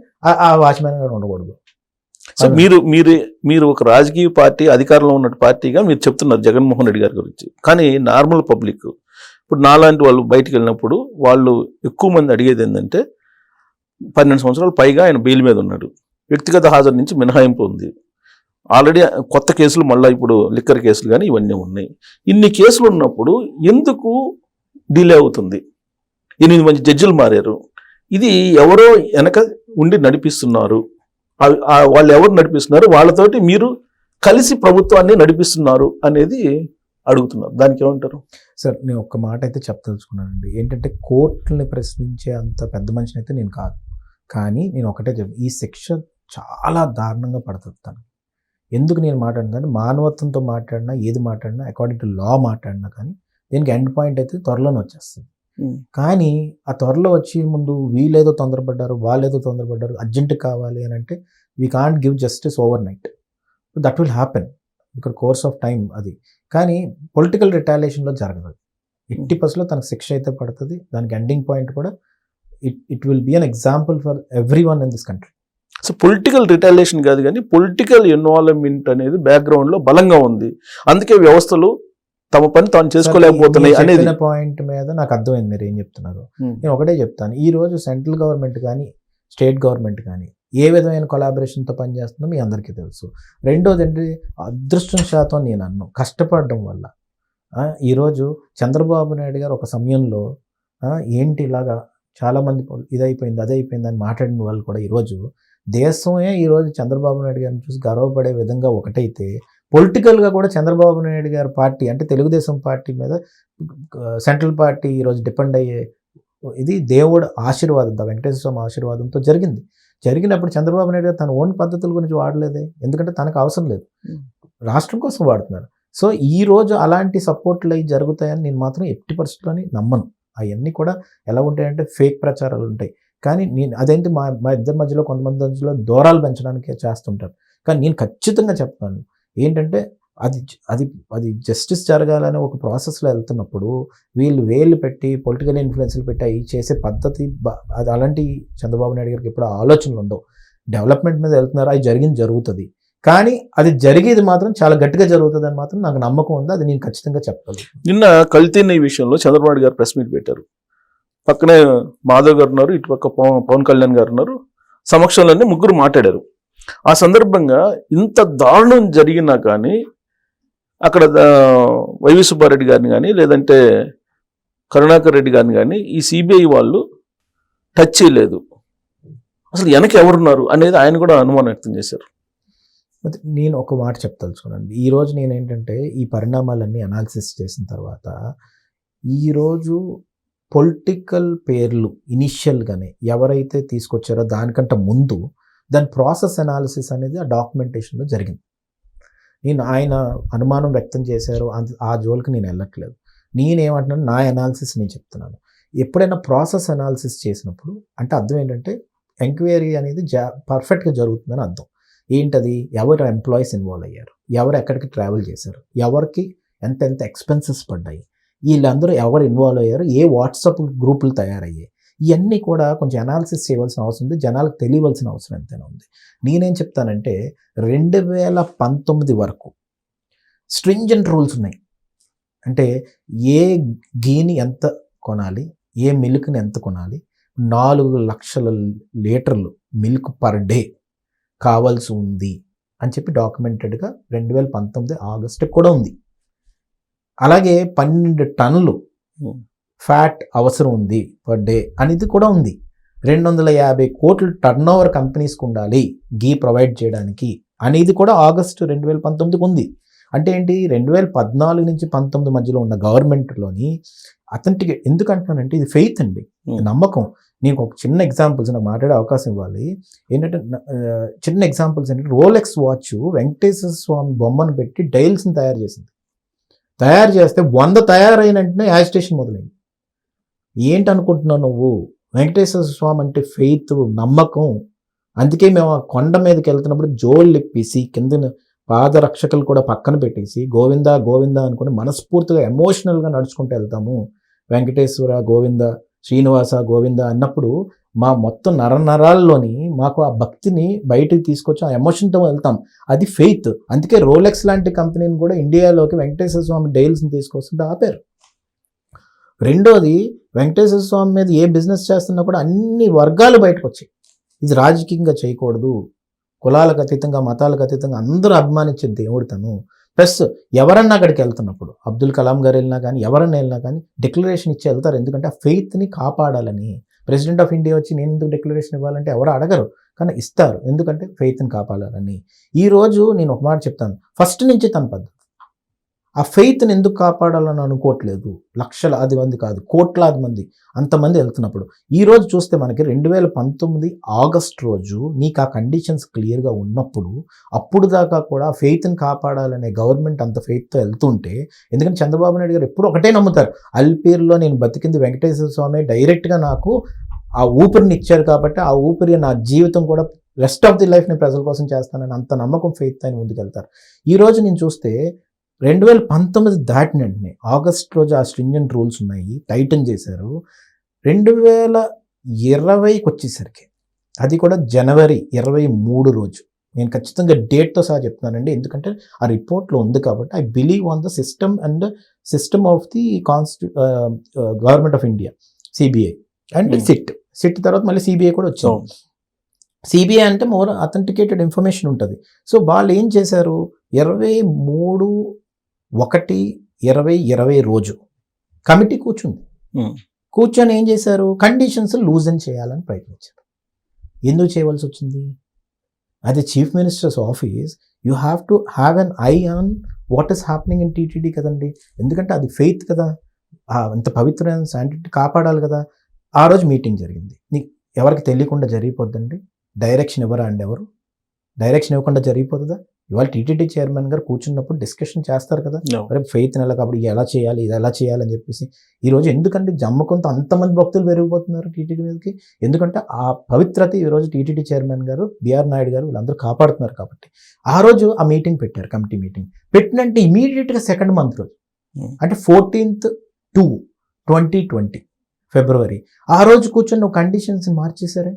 ఆ వాచ్మెన్ గారు ఉండకూడదు. సో మీరు ఒక రాజకీయ పార్టీ, అధికారంలో ఉన్న పార్టీగా మీరు చెప్తున్నారు జగన్మోహన్ రెడ్డి గారి గురించి. కానీ నార్మల్ పబ్లిక్, ఇప్పుడు నాలాంటి వాళ్ళు బయటికి వెళ్ళినప్పుడు వాళ్ళు ఎక్కువ మంది అడిగేది ఏంటంటే 12 సంవత్సరాలు పైగా ఆయన బెయిల్ మీద ఉన్నాడు, వ్యక్తిగత హాజరు నుంచి మినహాయింపు ఉంది, ఆల్రెడీ కొత్త కేసులు మళ్ళీ ఇప్పుడు లిక్కర్ కేసులు కానీ ఇవన్నీ ఉన్నాయి. ఇన్ని కేసులు ఉన్నప్పుడు ఎందుకు డిలే అవుతుంది? 8 మంది జడ్జిలు మారారు. ఇది ఎవరో వెనక ఉండి నడిపిస్తున్నారు. వాళ్ళు ఎవరు నడిపిస్తున్నారు, వాళ్ళతోటి మీరు కలిసి ప్రభుత్వాన్ని నడిపిస్తున్నారు అనేది అడుగుతున్నారు. దానికి ఏమంటారు? సార్ నేను ఒక్క మాట అయితే చెప్పదలుచుకున్నానండి. ఏంటంటే కోర్టుని ప్రశ్నించే అంత పెద్ద మనిషిని అయితే నేను కాదు. కానీ నేను ఒకటే ఈ శిక్ష చాలా దారుణంగా పడుతుంది తను. ఎందుకు నేను మాట్లాడుతాను, మానవత్వంతో మాట్లాడినా ఏది మాట్లాడినా అకార్డింగ్ టు లా మాట్లాడినా కానీ దీనికి ఎండ్ పాయింట్ అయితే త్వరలోనే వచ్చేస్తుంది. కానీ ఆ త్వరలో వచ్చే ముందు వీళ్ళేదో తొందరపడ్డారు, వాళ్ళేదో తొందరపడ్డారు, అర్జెంట్ కావాలి అని అంటే we can't give justice over night. That will happen ఇక్కడ కోర్స్ ఆఫ్ టైం అది. కానీ పొలిటికల్ రిటాలియేషన్లో జరగదు. 80% తనకు శిక్ష అయితే పడుతుంది. దానికి ఎండింగ్ పాయింట్ కూడా it will be an example for every one in this country. So political retaliation కాదు కానీ పొలిటికల్ ఇన్వాల్వ్మెంట్ అనేది బ్యాక్గ్రౌండ్లో బలంగా ఉంది. అందుకే వ్యవస్థలు తమ పని తాను చేసుకోలేకపోతున్నాయి అనేది పాయింట్ మీద నాకు అర్థమైంది మీరు ఏం చెప్తున్నారు. నేను ఒకటే చెప్తాను, ఈ రోజు సెంట్రల్ గవర్నమెంట్ కానీ స్టేట్ గవర్నమెంట్ కానీ ఏ విధమైన కొలాబరేషన్తో పనిచేస్తుందో మీ అందరికీ తెలుసు. రెండోది ఏంటి, అదృష్టం శాతం నేను అన్ను కష్టపడడం వల్ల ఈరోజు చంద్రబాబు నాయుడు గారు ఒక సమయంలో ఏంటి ఇలాగా చాలామంది ఇదైపోయింది అదైపోయింది అని మాట్లాడిన వాళ్ళు కూడా ఈరోజు దేశమే ఈరోజు చంద్రబాబు నాయుడు గారిని చూసి గర్వపడే విధంగా ఒకటైతే పొలిటికల్గా కూడా చంద్రబాబు నాయుడు గారి పార్టీ అంటే తెలుగుదేశం పార్టీ మీద సెంట్రల్ పార్టీ ఈరోజు డిపెండ్ అయ్యే ఇది దేవుడు ఆశీర్వాదంతో, వెంకటేశ్వర స్వామి ఆశీర్వాదంతో జరిగినప్పుడు చంద్రబాబు నాయుడు గారు తన ఓన్ పద్ధతుల గురించి వాడలేదే, ఎందుకంటే తనకు అవసరం లేదు, రాష్ట్రం కోసం వాడుతున్నారు. సో ఈ రోజు అలాంటి సపోర్ట్లు అవి జరుగుతాయని నేను మాత్రం 80%లోని నమ్మను. అవన్నీ కూడా ఎలా ఉంటాయంటే ఫేక్ ప్రచారాలు ఉంటాయి. కానీ నేను అదేంటి మా ఇద్దరి మధ్యలో కొంతమంది మధ్యలో దూరాలు పెంచడానికి చేస్తుంటారు. కానీ నేను ఖచ్చితంగా చెప్తాను ఏంటంటే అది జస్టిస్ జరగాలని ఒక ప్రాసెస్లో వెళ్తున్నప్పుడు వేళ్ళు పెట్టి పొలిటికల్ ఇన్ఫ్లుయెన్స్లు పెట్టి అవి చేసే పద్ధతి అది అలాంటి చంద్రబాబు నాయుడు గారికి ఎప్పుడు ఆలోచనలు ఉండవు. డెవలప్మెంట్ మీద వెళ్తున్నారు, అది జరుగుతుంది. కానీ అది జరిగేది మాత్రం చాలా గట్టిగా జరుగుతుంది అని మాత్రం నాకు నమ్మకం ఉంది. అది నేను ఖచ్చితంగా చెప్పగలను. నిన్న కల్తీని విషయంలో చంద్రబాబు నాయుడు గారు ప్రెస్ మీట్ పెట్టారు. పక్కనే మాధవ్ గారు ఉన్నారు, ఇటుపక్క పవన్ కళ్యాణ్ గారు ఉన్నారు. సమక్షంలోనే ముగ్గురు మాట్లాడారు. ఆ సందర్భంగా ఇంత దారుణం జరిగినా కానీ అక్కడ వైవి సుబ్బారెడ్డి గారిని కానీ లేదంటే కరుణాకర్ రెడ్డి గారిని కానీ ఈ సిబిఐ వాళ్ళు టచ్ చేయలేదు. అసలు వెనక ఎవరున్నారు అనేది ఆయన కూడా అనుమానం వ్యక్తం చేశారు. నేను ఒక మాట చెప్తలుచుకున్నాను. ఈరోజు నేనేంటంటే ఈ పరిణామాలన్నీ అనాలిసిస్ చేసిన తర్వాత ఈరోజు పొలిటికల్ పేర్లు ఇనిషియల్గానే ఎవరైతే తీసుకొచ్చారో దానికంటే ముందు దాని ప్రాసెస్ అనాలిసిస్ అనేది ఆ డాక్యుమెంటేషన్లో జరిగింది. నేను ఆయన అనుమానం వ్యక్తం చేశారు ఆ జోలికి నేను వెళ్ళట్లేదు. నేనేమంటున్నాను, నా అనాలిసిస్ నేను చెప్తున్నాను. ఎప్పుడైనా ప్రాసెస్ అనాలిసిస్ చేసినప్పుడు అంటే అర్థం ఏంటంటే ఎంక్వైరీ అనేది పర్ఫెక్ట్గా జరుగుతుందని అర్థం. ఏంటది, ఎవరు ఎంప్లాయీస్ ఇన్వాల్వ్ అయ్యారు, ఎవరు ఎక్కడికి ట్రావెల్ చేశారు, ఎవరికి ఎంత ఎక్స్పెన్సెస్ పడ్డాయి, వీళ్ళందరూ ఎవరు ఇన్వాల్వ్ అయ్యారు, ఏ వాట్సాప్ గ్రూపులు తయారయ్యాయి, ఇవన్నీ కూడా కొంచెం అనాలిసిస్ చేయవలసిన అవసరం ఉంది, జనాలకు తెలియవలసిన అవసరం ఎంతైనా ఉంది. నేనేం చెప్తానంటే 2019 వరకు స్ట్రింజెంట్ రూల్స్ ఉన్నాయి. అంటే ఏ గీని ఎంత కొనాలి, ఏ మిల్క్ని ఎంత కొనాలి, 4 లక్షల లీటర్లు మిల్క్ పర్ డే కావాల్సి ఉంది అని చెప్పి డాక్యుమెంటెడ్గా 2019 ఆగస్టు కూడా ఉంది. అలాగే 12 టన్నులు ఫ్యాట్ అవసరం ఉంది పర్ డే అనేది కూడా ఉంది. 250 కోట్ల టర్న్ ఓవర్ కంపెనీస్కి ఉండాలి గీ ప్రొవైడ్ చేయడానికి అనేది కూడా ఆగస్టు 2019కి ఉంది. అంటే ఏంటి, 2014 నుంచి 19 మధ్యలో ఉన్న గవర్నమెంట్లోని అథెంటిక్ ఎందుకు అంటున్నానంటే ఇది ఫెయిత్ అండి, నమ్మకం. నీకు ఒక చిన్న ఎగ్జాంపుల్స్ నాకు మాట్లాడే అవకాశం ఇవ్వాలి. ఏంటంటే చిన్న ఎగ్జాంపుల్స్ ఏంటంటే రోలెక్స్ వాచ్ వెంకటేశ్వర స్వామి బొమ్మను పెట్టి డైల్స్ని తయారు చేసింది. తయారు చేస్తే 100 తయారైన వెంటనే యాజిటేషన్ మొదలైంది. ఏంటి అనుకుంటున్నావు నువ్వు? వెంకటేశ్వర స్వామి అంటే ఫెయిత్, నమ్మకం. అందుకే మేము ఆ కొండ మీదకి వెళ్తున్నప్పుడు జోళ్ళు ఇప్పేసి కింద పాదరక్షకులు కూడా పక్కన పెట్టేసి గోవిందా గోవిందా అనుకుని మనస్ఫూర్తిగా ఎమోషనల్గా నడుచుకుంటూ వెళ్తాము. వెంకటేశ్వర గోవింద, శ్రీనివాస గోవింద అన్నప్పుడు మా మొత్తం నరాల్లోని మాకు ఆ భక్తిని బయటకు తీసుకొచ్చి ఆ ఎమోషన్తో వెళ్తాం. అది ఫెయిత్. అందుకే రోలెక్స్ లాంటి కంపెనీని కూడా ఇండియాలోకి వెంకటేశ్వర స్వామి డైల్స్ని తీసుకొస్తుంటే ఆపారు. రెండోది, వెంకటేశ్వర స్వామి మీద ఏ బిజినెస్ చేస్తున్నా కూడా అన్ని వర్గాలు బయటకు వచ్చాయి. ఇది రాజకీయంగా చేయకూడదు, కులాలకు అతీతంగా మతాలకు అతీతంగా అందరూ అభిమానించే దేవుడు తను. ప్లస్ ఎవరన్నా అక్కడికి వెళ్తున్నప్పుడు అబ్దుల్ కలాం గారు వెళ్ళినా కానీ ఎవరన్నా వెళ్ళినా కానీ డిక్లరేషన్ ఇచ్చి వెళ్తారు. ఎందుకంటే ఆ ఫెయిత్ని కాపాడాలని. ప్రెసిడెంట్ ఆఫ్ ఇండియా వచ్చి నేను ఎందుకు డిక్లరేషన్ ఇవ్వాలంటే ఎవరు అడగరు, కానీ ఇస్తారు. ఎందుకంటే ఫెయిత్ని కాపాడాలని. ఈరోజు నేను ఒక మాట చెప్తాను, ఫస్ట్ నుంచి తన పద్ధతి ఆ ఫెయిత్ని ఎందుకు కాపాడాలని అనుకోవట్లేదు. లక్షలాది మంది కాదు, కోట్లాది మంది, అంతమంది వెళ్తున్నప్పుడు ఈరోజు చూస్తే మనకి 2019 ఆగస్ట్ రోజు నీకు ఆ కండిషన్స్ క్లియర్గా ఉన్నప్పుడు అప్పుడు దాకా కూడా ఫెయిత్ని కాపాడాలనే గవర్నమెంట్ అంత ఫెయిత్తో వెళ్తుంటే, ఎందుకంటే చంద్రబాబు నాయుడు గారు ఎప్పుడు ఒకటే నమ్ముతారు, అల్పీర్లో నేను బతికింది వెంకటేశ్వర స్వామి డైరెక్ట్గా నాకు ఆ ఊపిరిని ఇచ్చారు కాబట్టి ఆ ఊపిరి నా జీవితం కూడా రెస్ట్ ఆఫ్ ది లైఫ్ నేను ప్రజల కోసం చేస్తానని అంత నమ్మకం ఫెయిత్ అని ముందుకెళ్తారు. ఈరోజు నేను చూస్తే 2019 దాటిన వెంటనే ఆగస్ట్ రోజు ఆ స్ట్రింజెంట్ రూల్స్ ఉన్నాయి, టైటన్ చేశారు. 2020కి వచ్చేసరికి అది కూడా జనవరి 23 రోజు, నేను ఖచ్చితంగా డేట్తో సహా చెప్తున్నానండి, ఎందుకంటే ఆ రిపోర్ట్లో ఉంది కాబట్టి. I believe on the system and system of the government of India, CBI and SIT తర్వాత మళ్ళీ సిబిఐ కూడా వచ్చింది. సిబిఐ అంటే మోర్ అథెంటికేటెడ్ ఇన్ఫర్మేషన్ ఉంటుంది. సో వాళ్ళు ఏం చేశారు, 23/1/2020 రోజు కమిటీ కూర్చుంది. కూర్చొని ఏం చేశారు, కండిషన్స్ లూజన్ చేయాలని ప్రయత్నించారు. ఎందుకు చేయవలసి వచ్చింది? అది chief ministers office, you have to have an I on what is happening in TTD కదండి. ఎందుకంటే అది ఫెయిత్ కదా, అంత పవిత్రమైన శాంటిటీ కాపాడాలి కదా. ఆ రోజు మీటింగ్ జరిగింది, నీకు ఎవరికి తెలియకుండా జరిగిపోద్దండి. డైరెక్షన్ ఇవ్వరా అండి, ఎవరు డైరెక్షన్ ఇవ్వకుండా జరిగిపోతుందా? ఇవాళ టీటీడీ చైర్మన్ గారు కూర్చున్నప్పుడు డిస్కషన్ చేస్తారు కదా, మరి ఫెయిత్ నెల కాబట్టి ఎలా చేయాలి, ఇది ఎలా చేయాలి అని చెప్పేసి. ఈరోజు ఎందుకంటే జమ్మకొంత అంతమంది భక్తులు పెరిగిపోతున్నారు టీటీడీ మీదకి, ఎందుకంటే ఆ పవిత్రత ఈరోజు టీటీడీ చైర్మన్ గారు బిఆర్ నాయుడు గారు వీళ్ళందరూ కాపాడుతున్నారు కాబట్టి. ఆ రోజు ఆ మీటింగ్ పెట్టారు, కమిటీ మీటింగ్ పెట్టినంటే ఇమీడియట్గా సెకండ్ మంత్ రోజు, అంటే 14th 2 2020 ఫిబ్రవరి, ఆ రోజు కూర్చొని కండిషన్స్ మార్చేశారే.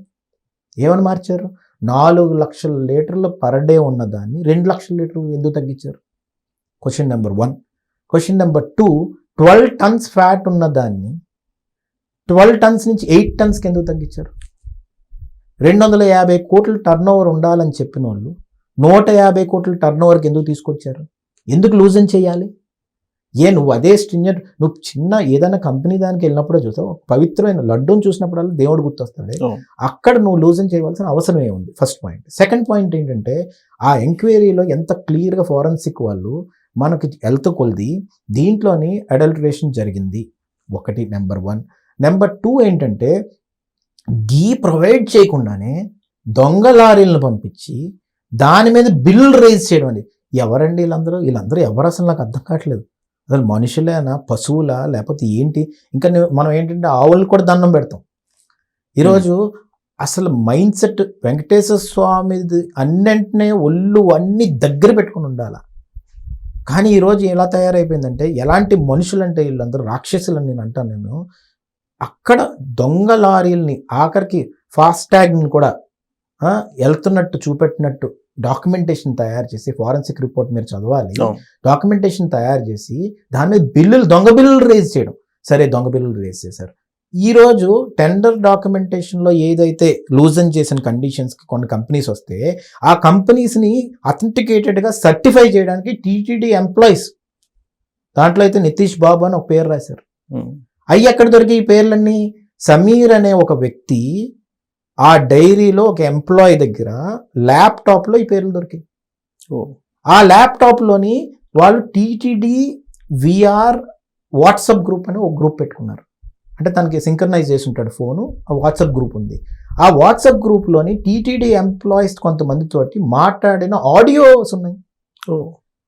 ఏమని మార్చారు? 4 లక్షల లీటర్లు పర్ డే ఉన్నదాన్ని 2 లక్షల లీటర్లు ఎందుకు తగ్గించారు? Question number 1. Question number 2, 12 turns fat ఉన్నదాన్ని 12 టన్స్ నుంచి 8 టన్స్కి ఎందుకు తగ్గించారు? 250 కోట్ల టర్న్ ఓవర్ ఉండాలని చెప్పిన వాళ్ళు 150 కోట్ల టర్న్ ఓవర్కి ఎందుకు తీసుకొచ్చారు? ఎందుకు లూజన్ చేయాలి? నువ్వు అదే స్ట్రింజెంట్, నువ్వు చిన్న ఏదైనా కంపెనీ దానికి వెళ్ళినప్పుడే చూసావు, పవిత్రమైన లడ్డూని చూసినప్పుడల్లా దేవుడు గుర్తొస్తాడు. అక్కడ నువ్వు లూజన్ చేయవలసిన అవసరం ఏముంది? First point. సెకండ్ పాయింట్ ఏంటంటే, ఆ ఎంక్వైరీలో ఎంత క్లియర్గా ఫోరెన్సిక్ వాళ్ళు మనకి హెల్త్ కొలిది దీంట్లోని అడల్టరేషన్ జరిగింది ఒకటి, నెంబర్ 1. నెంబర్ 2 ఏంటంటే, గీ ప్రొవైడ్ చేయకుండానే దొంగ లారీలను పంపించి దాని మీద బిల్లు రేజ్ చేయడం అనేది. ఎవరండి వీళ్ళందరూ ఎవరు అసలు నాకు అర్థం కావట్లేదు. అసలు మనుషులేనా, పశువులా, లేకపోతే ఏంటి? ఇంకా మనం ఏంటంటే ఆవులు కూడా దండం పెడతాం. ఈరోజు అసలు మైండ్ సెట్ వెంకటేశ్వర స్వామిది అన్నింటినే ఒళ్ళు అన్ని దగ్గర పెట్టుకుని ఉండాలి. కానీ ఈరోజు ఎలా తయారైపోయిందంటే, ఎలాంటి మనుషులంటే వీళ్ళందరూ రాక్షసులని నేను అంటాను. అక్కడ దొంగ లారీల్ని ఆఖరికి ఫాస్టాగ్ని కూడా వెళ్తున్నట్టు చూపెట్టినట్టు డాక్యుమెంటేషన్ తయారు చేసి, ఫారెన్సిక్ రిపోర్ట్ మీరు చదవాలి, డాక్యుమెంటేషన్ తయారు చేసి దాని మీద దొంగ బిల్లులు రేజ్ చేయడం. సరే, దొంగ బిల్లులు రేజ్ చేశారు. ఈరోజు టెండర్ డాక్యుమెంటేషన్లో ఏదైతే లూజన్ చేసిన కండిషన్స్కి కొన్ని కంపెనీస్ వస్తే ఆ కంపెనీస్ని అథెంటికేటెడ్గా సర్టిఫై చేయడానికి టీటీడీ ఎంప్లాయీస్, దాంట్లో అయితే నితీష్ బాబు అని ఒక పేరు రాశారు. అవి ఎక్కడ దొరికి ఈ పేర్లన్నీ? సమీర్ అనే ఒక వ్యక్తి ఆ డైరీలో ఒక ఎంప్లాయీ దగ్గర ల్యాప్టాప్లో ఈ పేర్లు దొరికాయి. ఆ ల్యాప్టాప్లోని వాళ్ళు టీటీడీ విఆర్ వాట్సాప్ గ్రూప్ అని ఒక గ్రూప్ పెట్టుకున్నారు. అంటే తనకి సింక్రనైజ్ చేసి ఉంటాడు ఫోను, ఆ వాట్సాప్ గ్రూప్ ఉంది. ఆ వాట్సాప్ గ్రూప్లోని టీటీడీ ఎంప్లాయీస్ కొంతమందితోటి మాట్లాడిన ఆడియోస్ ఉన్నాయి.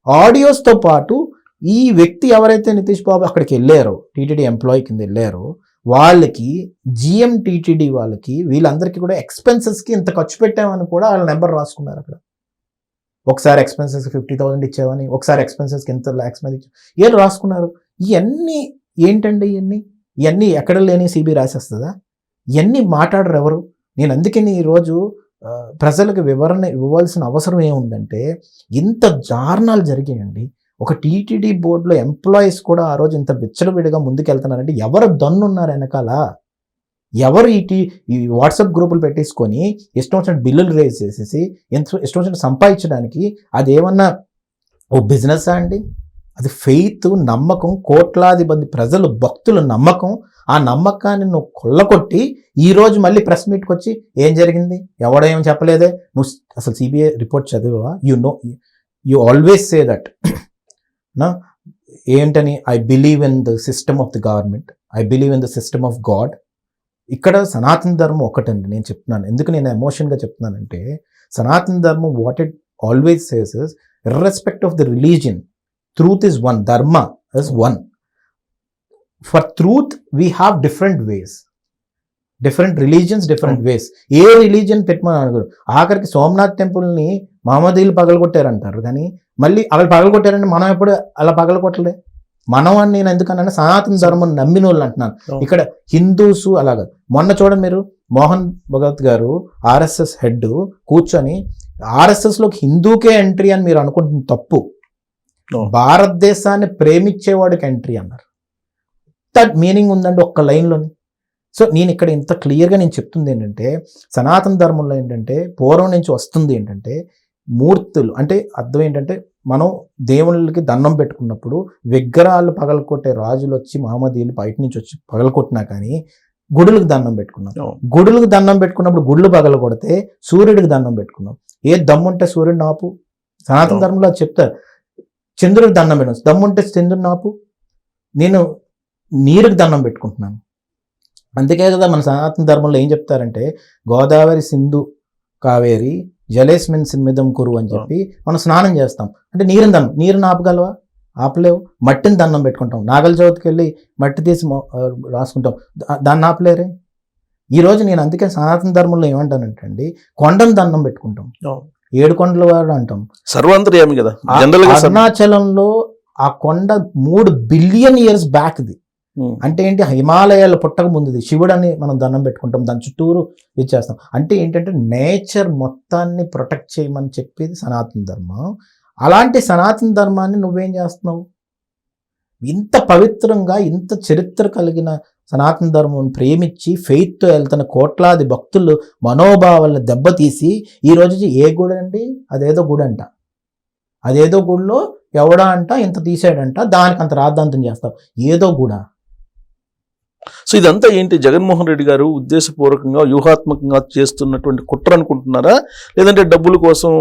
ఆడియోస్తో పాటు ఈ వ్యక్తి ఎవరైతే నితీష్ బాబు అక్కడికి వెళ్ళారో, టీటీడీ ఎంప్లాయీ కింద వెళ్ళారో, వాళ్ళకి జిఎం టీటీడీ వాళ్ళకి వీళ్ళందరికీ కూడా ఎక్స్పెన్సెస్కి ఇంత ఖర్చు పెట్టామని కూడా వాళ్ళ నెంబర్ రాసుకున్నారు అక్కడ. ఒకసారి ఎక్స్పెన్సెస్ 50,000 ఇచ్చామని, ఒకసారి ఎక్స్పెన్సెస్కి ఎంత లాక్స్ మీద ఇచ్చాం, ఏం రాసుకున్నారు. ఇవన్నీ ఏంటండి? ఇవన్నీ ఎక్కడ లేని సిబి రాసేస్తుందా? ఇవన్నీ మాట్లాడరు ఎవరు? నేను అందుకని ఈరోజు ప్రజలకు వివరణ ఇవ్వాల్సిన అవసరం ఏముందంటే, ఇంత దారుణాలు జరిగాయండి. ఒక టీటీడీ బోర్డులో ఎంప్లాయీస్ కూడా ఆ రోజు ఇంత విచ్చలవిడిగా ముందుకెళ్తున్నారంటే ఎవరు దన్నున్నారు వెనకాల? ఎవరు ఈ వాట్సాప్ గ్రూపులు పెట్టేసుకొని ఇష్టం వచ్చినట్టు బిల్లులు రేజ్ చేసేసి ఇష్టం వచ్చినట్టు సంపాదించడానికి అదేమన్నా ఓ బిజినెస్ అండి? అది ఫెయిత్, నమ్మకం, కోట్లాది మంది ప్రజలు భక్తుల నమ్మకం. ఆ నమ్మకాన్ని నువ్వు కొల్లకొట్టి ఈరోజు మళ్ళీ ప్రెస్ మీట్కి వచ్చి ఏం జరిగింది, ఎవడేం చెప్పలేదే, నువ్వు అసలు సిబిఐ రిపోర్ట్ చదివా? యు ఆల్వేస్ సే దట్ నా ఏంటని, I believe in the system of the government, I believe in the system of God. ఇక్కడ సనాతన ధర్మం ఒకటండి. నేను చెప్తున్నాను, ఎందుకు నేను ఎమోషన్గా చెప్తున్నానంటే, సనాతన ధర్మం what it always says is irrespect of the religion, truth is one, dharma is one. For truth we have different ways, different religions, different ways. A religion పెట్టమని అనుకోరు. ఆఖరికి సోమనాథ్ టెంపుల్ని మహమ్మదీలు పగలగొట్టారంటారు, కానీ మళ్ళీ అక్కడ పగలగొట్టారంటే మనం ఎప్పుడు అలా పగలగొట్టలే. మనం అని నేను ఎందుకన్నా సనాతన ధర్మం నమ్మిన వాళ్ళు అంటున్నాను. ఇక్కడ హిందూస్ అలాగా. మొన్న చూడండి మీరు, మోహన్ భగవత్ గారు ఆర్ఎస్ఎస్ హెడ్ కూర్చొని ఆర్ఎస్ఎస్లోకి హిందూకే ఎంట్రీ అని మీరు అనుకుంటుంది తప్పు. భారతదేశాన్ని ప్రేమించేవాడికి ఎంట్రీ అన్నారు. దట్ మీనింగ్ ఉందండి ఒక్క లైన్లోని. సో నేను ఇక్కడ ఇంత క్లియర్గా నేను చెప్తుంది ఏంటంటే, సనాతన ధర్మంలో ఏంటంటే పూర్వం నుంచి వస్తుంది ఏంటంటే, మూర్తులు అంటే అర్థం ఏంటంటే, మనం దేవుళ్ళకి దండం పెట్టుకున్నప్పుడు విగ్రహాలు పగలకొట్టే రాజులు వచ్చి మహమ్మదీయులు బయట నుంచి వచ్చి పగలకొట్టినా కానీ గుడులకు దండం పెట్టుకున్నాం. గుడులకు దండం పెట్టుకున్నప్పుడు గుళ్ళు పగలకొడితే సూర్యుడికి దండం పెట్టుకున్నాం. ఏ దమ్ముంటే సూర్యుడిని ఆపు. సనాతన ధర్మంలో చెప్తారు, చంద్రుడికి దండం పెట్టడం, దమ్ముంటే చంద్రుడిని ఆపు. నేను నీరుకి దండం పెట్టుకుంటున్నాను. అందుకే కదా మన సనాతన ధర్మంలో ఏం చెప్తారంటే, గోదావరి సింధు కావేరి జలేస్మిన్ సిమ్మిదం కురు అని చెప్పి మనం స్నానం చేస్తాం. అంటే నీరుని ఆపగలవా? ఆపలేవు. మట్టిని దండం పెట్టుకుంటాం. నాగల చవితికి వెళ్ళి మట్టి తీసి రాసుకుంటాం, దాన్ని ఆపలేరే. ఈరోజు నేను అందుకే సనాతన ధర్మంలో ఏమంటానంటే అండి, కొండను దండం పెట్టుకుంటాం, 7 కొండల వాడు అంటాం. సర్వాంతర్యామి కదా. అరుణాచలంలో ఆ కొండ 3 బిలియన్ ఇయర్స్ బ్యాక్ది. అంటే ఏంటి, హిమాలయాలు పుట్టక ముందుది. శివుడని మనం దండం పెట్టుకుంటాం, దాని చుట్టూరు ఇచ్చేస్తాం. అంటే ఏంటంటే నేచర్ మొత్తాన్ని ప్రొటెక్ట్ చేయమని చెప్పేది సనాతన ధర్మం. అలాంటి సనాతన ధర్మాన్ని నువ్వేం చేస్తున్నావు? ఇంత పవిత్రంగా ఇంత చరిత్ర కలిగిన సనాతన ధర్మం ప్రేమించి ఫెయిత్తో వెళ్తున్న కోట్లాది భక్తులు మనోభావాలను దెబ్బతీసి ఈ రోజు ఏ గుడి అండి, అదేదో గుడి అంట, అదేదో గుడిలో ఎవడా అంట ఇంత తీసాడంట, దానికి అంత రాద్ధాంతం చేస్తావు, ఏదో గుడా. సో ఇదంతా ఏంటి, జగన్మోహన్ రెడ్డి గారు ఉద్దేశపూర్వకంగా వ్యూహాత్మకంగా చేస్తున్నటువంటి కుట్ర అనుకుంటున్నారా, లేదంటే డబ్బుల కోసం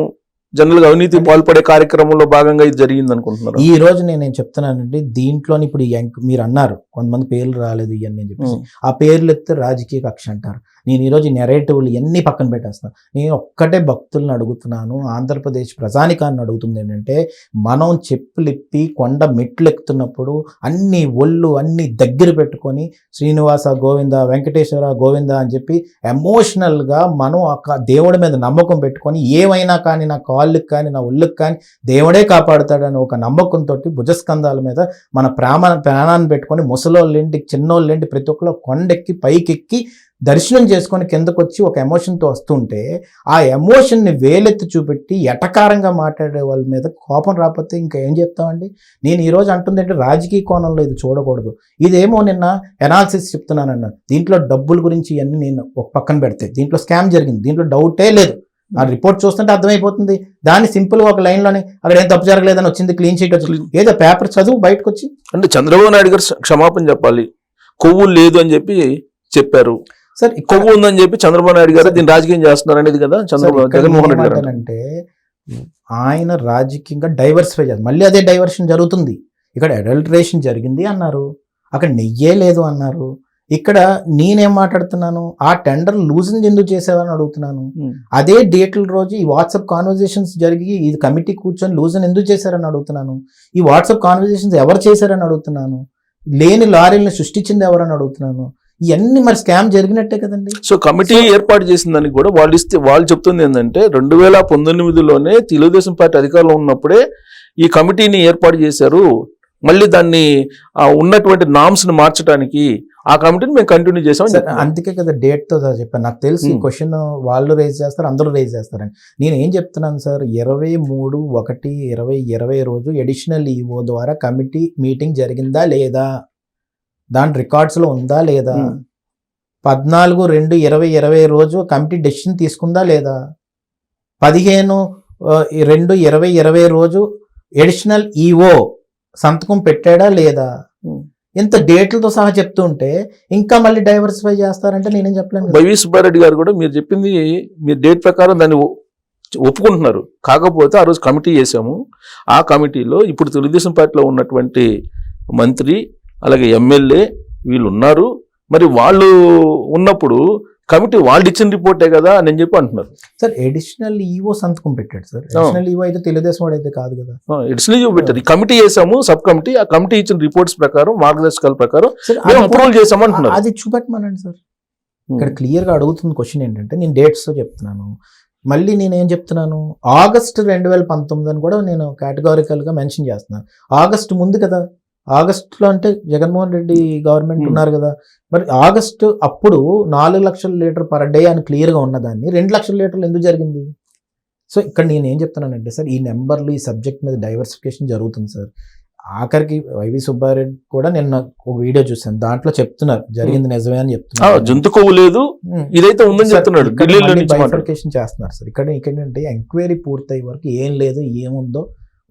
జనరల్గా అవినీతి పాల్పడే కార్యక్రమంలో భాగంగా ఇది జరిగింది అనుకుంటున్నారు? ఈ రోజు నేను చెప్తున్నానండి, దీంట్లోని ఇప్పుడు మీరు అన్నారు కొంతమంది పేర్లు రాలేదు ఇవన్నీ చెప్పేసి, ఆ పేర్లు ఎత్తే రాజకీయ కక్ష అంటారు. నేను ఈరోజు నెరేటివ్లు ఎన్ని పక్కన పెట్టేస్తాను. నేను ఒక్కటే భక్తులను అడుగుతున్నాను, ఆంధ్రప్రదేశ్ ప్రజానికాన్ని అడుగుతుంది ఏంటంటే, మనం చెప్పులిప్పి కొండ మెట్లు ఎక్కుతున్నప్పుడు అన్ని దగ్గర పెట్టుకొని శ్రీనివాస గోవింద, వెంకటేశ్వర గోవింద అని చెప్పి ఎమోషనల్గా మనం ఒక దేవుడి మీద నమ్మకం పెట్టుకొని ఏమైనా కానీ నా కాళ్ళకి కానీ నా ఒళ్ళకి కానీ దేవుడే కాపాడుతాడని ఒక నమ్మకంతో భుజస్కంధాల మీద మన ప్రాణాన్ని పెట్టుకొని ముసలోళ్ళేంటి చిన్నోళ్ళేంటి ప్రతి ఒక్కరు కొండెక్కి పైకెక్కి దర్శనం చేసుకొని కిందకు వచ్చి ఒక ఎమోషన్తో వస్తుంటే, ఆ ఎమోషన్ని వేలెత్తి చూపెట్టి ఎటకారంగా మాట్లాడే వాళ్ళ మీద కోపం రాకపోతే ఇంకా ఏం చెప్తామండి? నేను ఈరోజు అంటుంది అంటే రాజకీయ కోణంలో ఇది చూడకూడదు. ఇదేమో నిన్న ఎనాలిసిస్ చెప్తున్నానన్న, దీంట్లో డబ్బుల గురించి ఇవన్నీ నేను ఒక పక్కన పెడితే దీంట్లో స్కామ్ జరిగింది, దీంట్లో డౌటే లేదు. ఆ రిపోర్ట్ చూస్తుంటే అర్థమైపోతుంది. దాన్ని సింపుల్గా ఒక లైన్లోనే అక్కడ ఏం తప్పు జరగలేదని వచ్చింది, క్లీన్ షీట్ వచ్చింది, ఏదో పేపర్ చదువు బయటకు వచ్చి. అంటే చంద్రబాబు నాయుడు గారు క్షమాపణ చెప్పాలి. కొవ్వు లేదు అని చెప్పి చెప్పారు. సార్ కొవ్వు ఉందని చెప్పి చంద్రబాబు నాయుడు గారు దీన్ని రాజకీయం చేస్తున్నారు అనేది కదా జగన్మోహన్ రెడ్డి గారు అంటే ఆయన రాజకీయంగా డైవర్సిఫై చేస్తారు. మళ్ళీ అదే డైవర్షన్ జరుగుతుంది. ఇక్కడ అడల్టరేషన్ జరిగింది అన్నారు, అక్కడ నెయ్యే లేదు అన్నారు. ఇక్కడ నేనేం మాట్లాడుతున్నాను, ఆ టెండర్ లూజింగ్ ఎందుకు చేసావని అడుగుతున్నాను. అదే డేట్ల రోజు ఈ వాట్సాప్ కాన్వర్జేషన్స్ జరిగి ఇది కమిటీ కూర్చొని లూజన్ ఎందుకు చేశారని అడుగుతున్నాను. ఈ వాట్సాప్ కాన్వర్జేషన్స్ ఎవరు చేశారని అడుగుతున్నాను. లేని లారీలను సృష్టించింది ఎవరని అడుగుతున్నాను. ఇవన్నీ మరి స్కామ్ జరిగినట్టే కదండి. సో కమిటీ ఏర్పాటు చేసిన దానికి కూడా వాళ్ళు చెప్తుంది ఏంటంటే 2019లోనే తెలుగుదేశం పార్టీ అధికారంలో ఉన్నప్పుడే ఈ కమిటీని ఏర్పాటు చేశారు. మళ్ళీ దాన్ని ఉన్నటువంటి నామ్స్ ని మార్చడానికి ఆ కమిటీని మేము కంటిన్యూ చేసామని. అందుకే కదా డేట్ తో చెప్పాను. నాకు తెలిసి క్వశ్చన్ వాళ్ళు రేజ్ చేస్తారు, అందరూ రేజ్ చేస్తారని. నేను ఏం చెప్తున్నాను సార్, 23/1/2020 రోజు ఎడిషనల్ ఈఓ ద్వారా కమిటీ మీటింగ్ జరిగిందా లేదా, దాని రికార్డ్స్ లో ఉందా లేదా, 14/2/2020 రోజు కమిటీ డెసిషన్ తీసుకుందా లేదా, 15/2/2020 రోజు ఎడిషనల్ ఈఓ సంతకం పెట్టాడా లేదా, ఇంత డేట్లతో సహా చెప్తుంటే ఇంకా మళ్ళీ డైవర్సిఫై చేస్తారంటే నేనేం చెప్పలేను. వైవి సుబ్బారెడ్డి గారు కూడా మీరు చెప్పింది మీరు డేట్ ప్రకారం దాన్ని ఒప్పుకుంటున్నారు. కాకపోతే ఆ రోజు కమిటీ చేసాము, ఆ కమిటీలో ఇప్పుడు తెలుగుదేశం పార్టీలో ఉన్నటువంటి మంత్రి అలాగే ఎమ్మెల్యే వీళ్ళు ఉన్నారు. మరి వాళ్ళు ఉన్నప్పుడు కమిటీ వాళ్ళు ఇచ్చిన రిపోర్టే కదా అని చెప్పి అంటున్నారు. సార్ ఎడిషనల్ ఈఓ సంతకం పెట్టాడు సార్. ఎడిషనల్ ఈఓ అయితే తెలుగుదేశం వాడు అయితే కాదు కదా. ఎడిషనల్ ఈఓ పెట్టారు. ఈ కమిటీ చేసాము, సబ్ కమిటీ, ఆ కమిటీ ఇచ్చిన రిపోర్ట్స్ ప్రకారం మార్గదర్శకాల ప్రకారం అప్రూవల్ చేసాము అంటున్నారు. అది చూపెట్టమనండి సార్. ఇక్కడ క్లియర్ గా అడుగుతున్న క్వశ్చన్ ఏంటంటే, నేను డేట్స్ తో చెప్తున్నాను, మళ్ళీ నేనేం చెప్తున్నాను, ఆగస్టు 2019 అని కూడా నేను కేటగారికల్ గా మెన్షన్ చేస్తున్నాను. ఆగస్టు ముందు కదా, ఆగస్టులో అంటే జగన్మోహన్ రెడ్డి గవర్నమెంట్ ఉన్నారు కదా. మరి ఆగస్టు అప్పుడు 4 లక్షల లీటర్ పర్ డే అని క్లియర్గా ఉన్నదాన్ని 2 లక్షల లీటర్లు ఎందుకు జరిగింది. సో ఇక్కడ నేను ఏం చెప్తున్నానంటే సార్, ఈ నెంబర్లు ఈ సబ్జెక్ట్ మీద డైవర్సిఫికేషన్ జరుగుతుంది సార్. ఆఖరికి వైవి సుబ్బారెడ్డి కూడా నిన్న ఒక వీడియో చూసాను, దాంట్లో చెప్తున్నారు జరిగింది నిజమే అని చెప్తున్నారు. జంతు కొవ్వు లేదు, ఇదైతే ఉందని చెప్తున్నాడు. బైఫర్కేషన్ చేస్తున్నారు సార్. ఇక్కడ ఏంటంటే ఎంక్వైరీ పూర్తయ్యే వరకు ఏం లేదు ఏముందో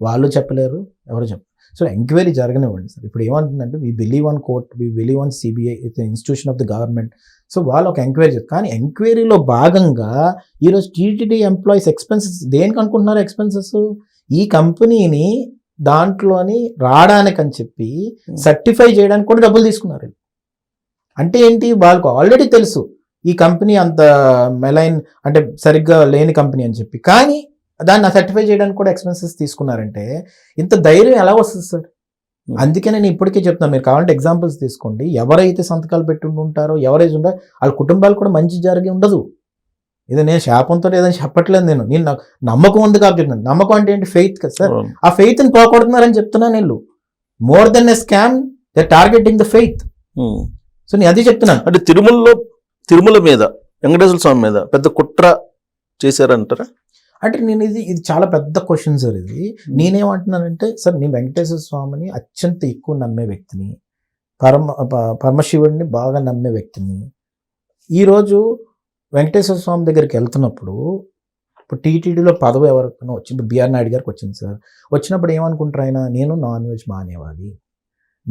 వాళ్ళు చెప్పలేరు, ఎవరు చెప్పలేరు. సో ఎంక్వైరీ జరగనివ్వండి సార్. ఇప్పుడు ఏమంటుందంటే we believe on court, we believe on CBI, it's institution of the government. So వాళ్ళు ఒక ఎంక్వైరీ చేస్తారు. కానీ ఎంక్వైరీలో భాగంగా ఈరోజు టీటీడీ ఎంప్లాయీస్ ఎక్స్పెన్సెస్ దేనికి అనుకుంటున్నారు, ఎక్స్పెన్సెస్ ఈ కంపెనీని దాంట్లోని రావడానికి అని చెప్పి సర్టిఫై చేయడానికి కూడా డబ్బులు తీసుకున్నారు. అంటే ఏంటి, వాళ్ళకు ఆల్రెడీ తెలుసు ఈ కంపెనీ అంత మెలైన్ అంటే సరిగ్గా లేని కంపెనీ అని చెప్పి, కానీ దాన్ని సర్టిఫై చేయడానికి కూడా ఎక్స్పెన్సెస్ తీసుకున్నారంటే ఇంత ధైర్యం ఎలా వస్తుంది సార్. అందుకే నేను ఇప్పటికే చెప్తాను, మీరు కావాలంటే ఎగ్జాంపుల్స్ తీసుకోండి. ఎవరైతే సంతకాలు పెట్టి ఉంటారో, ఎవరైతే ఉంటారో వాళ్ళ కుటుంబాలు కూడా మంచి జరిగి ఉండదు. ఇది నేను శాపంతో ఏదైనా చెప్పట్లేదు. నేను నాకు నమ్మకం ఉంది కాబట్టి చెప్తున్నాను. నమ్మకం అంటే ఏంటి, ఫెయిత్ కదా సార్. ఆ ఫెయిత్ ని పోగొడుతున్నారని చెప్తున్నాను. వీళ్ళు more than a scam, they targeting the faith. So నేను అది చెప్తున్నాను. అంటే తిరుమల మీద, వెంకటేశ్వర స్వామి మీద పెద్ద కుట్ర చేశారంటారా? అంటే నేను ఇది చాలా పెద్ద క్వశ్చన్ సార్. ఇది నేనేమంటున్నానంటే సార్, నేను వెంకటేశ్వర స్వామిని అత్యంత ఎక్కువ నమ్మే వ్యక్తిని, పరమశివుడిని బాగా నమ్మే వ్యక్తిని. ఈరోజు వెంకటేశ్వర స్వామి దగ్గరికి వెళ్తున్నప్పుడు ఇప్పుడు టీటీడీలో పదవి ఎవరికైనా వచ్చింది, బిఆర్ నాయుడు గారికి వచ్చింది సార్. వచ్చినప్పుడు ఏమనుకుంటారు ఆయన, నేను నాన్ వెజ్ మానేవాలి,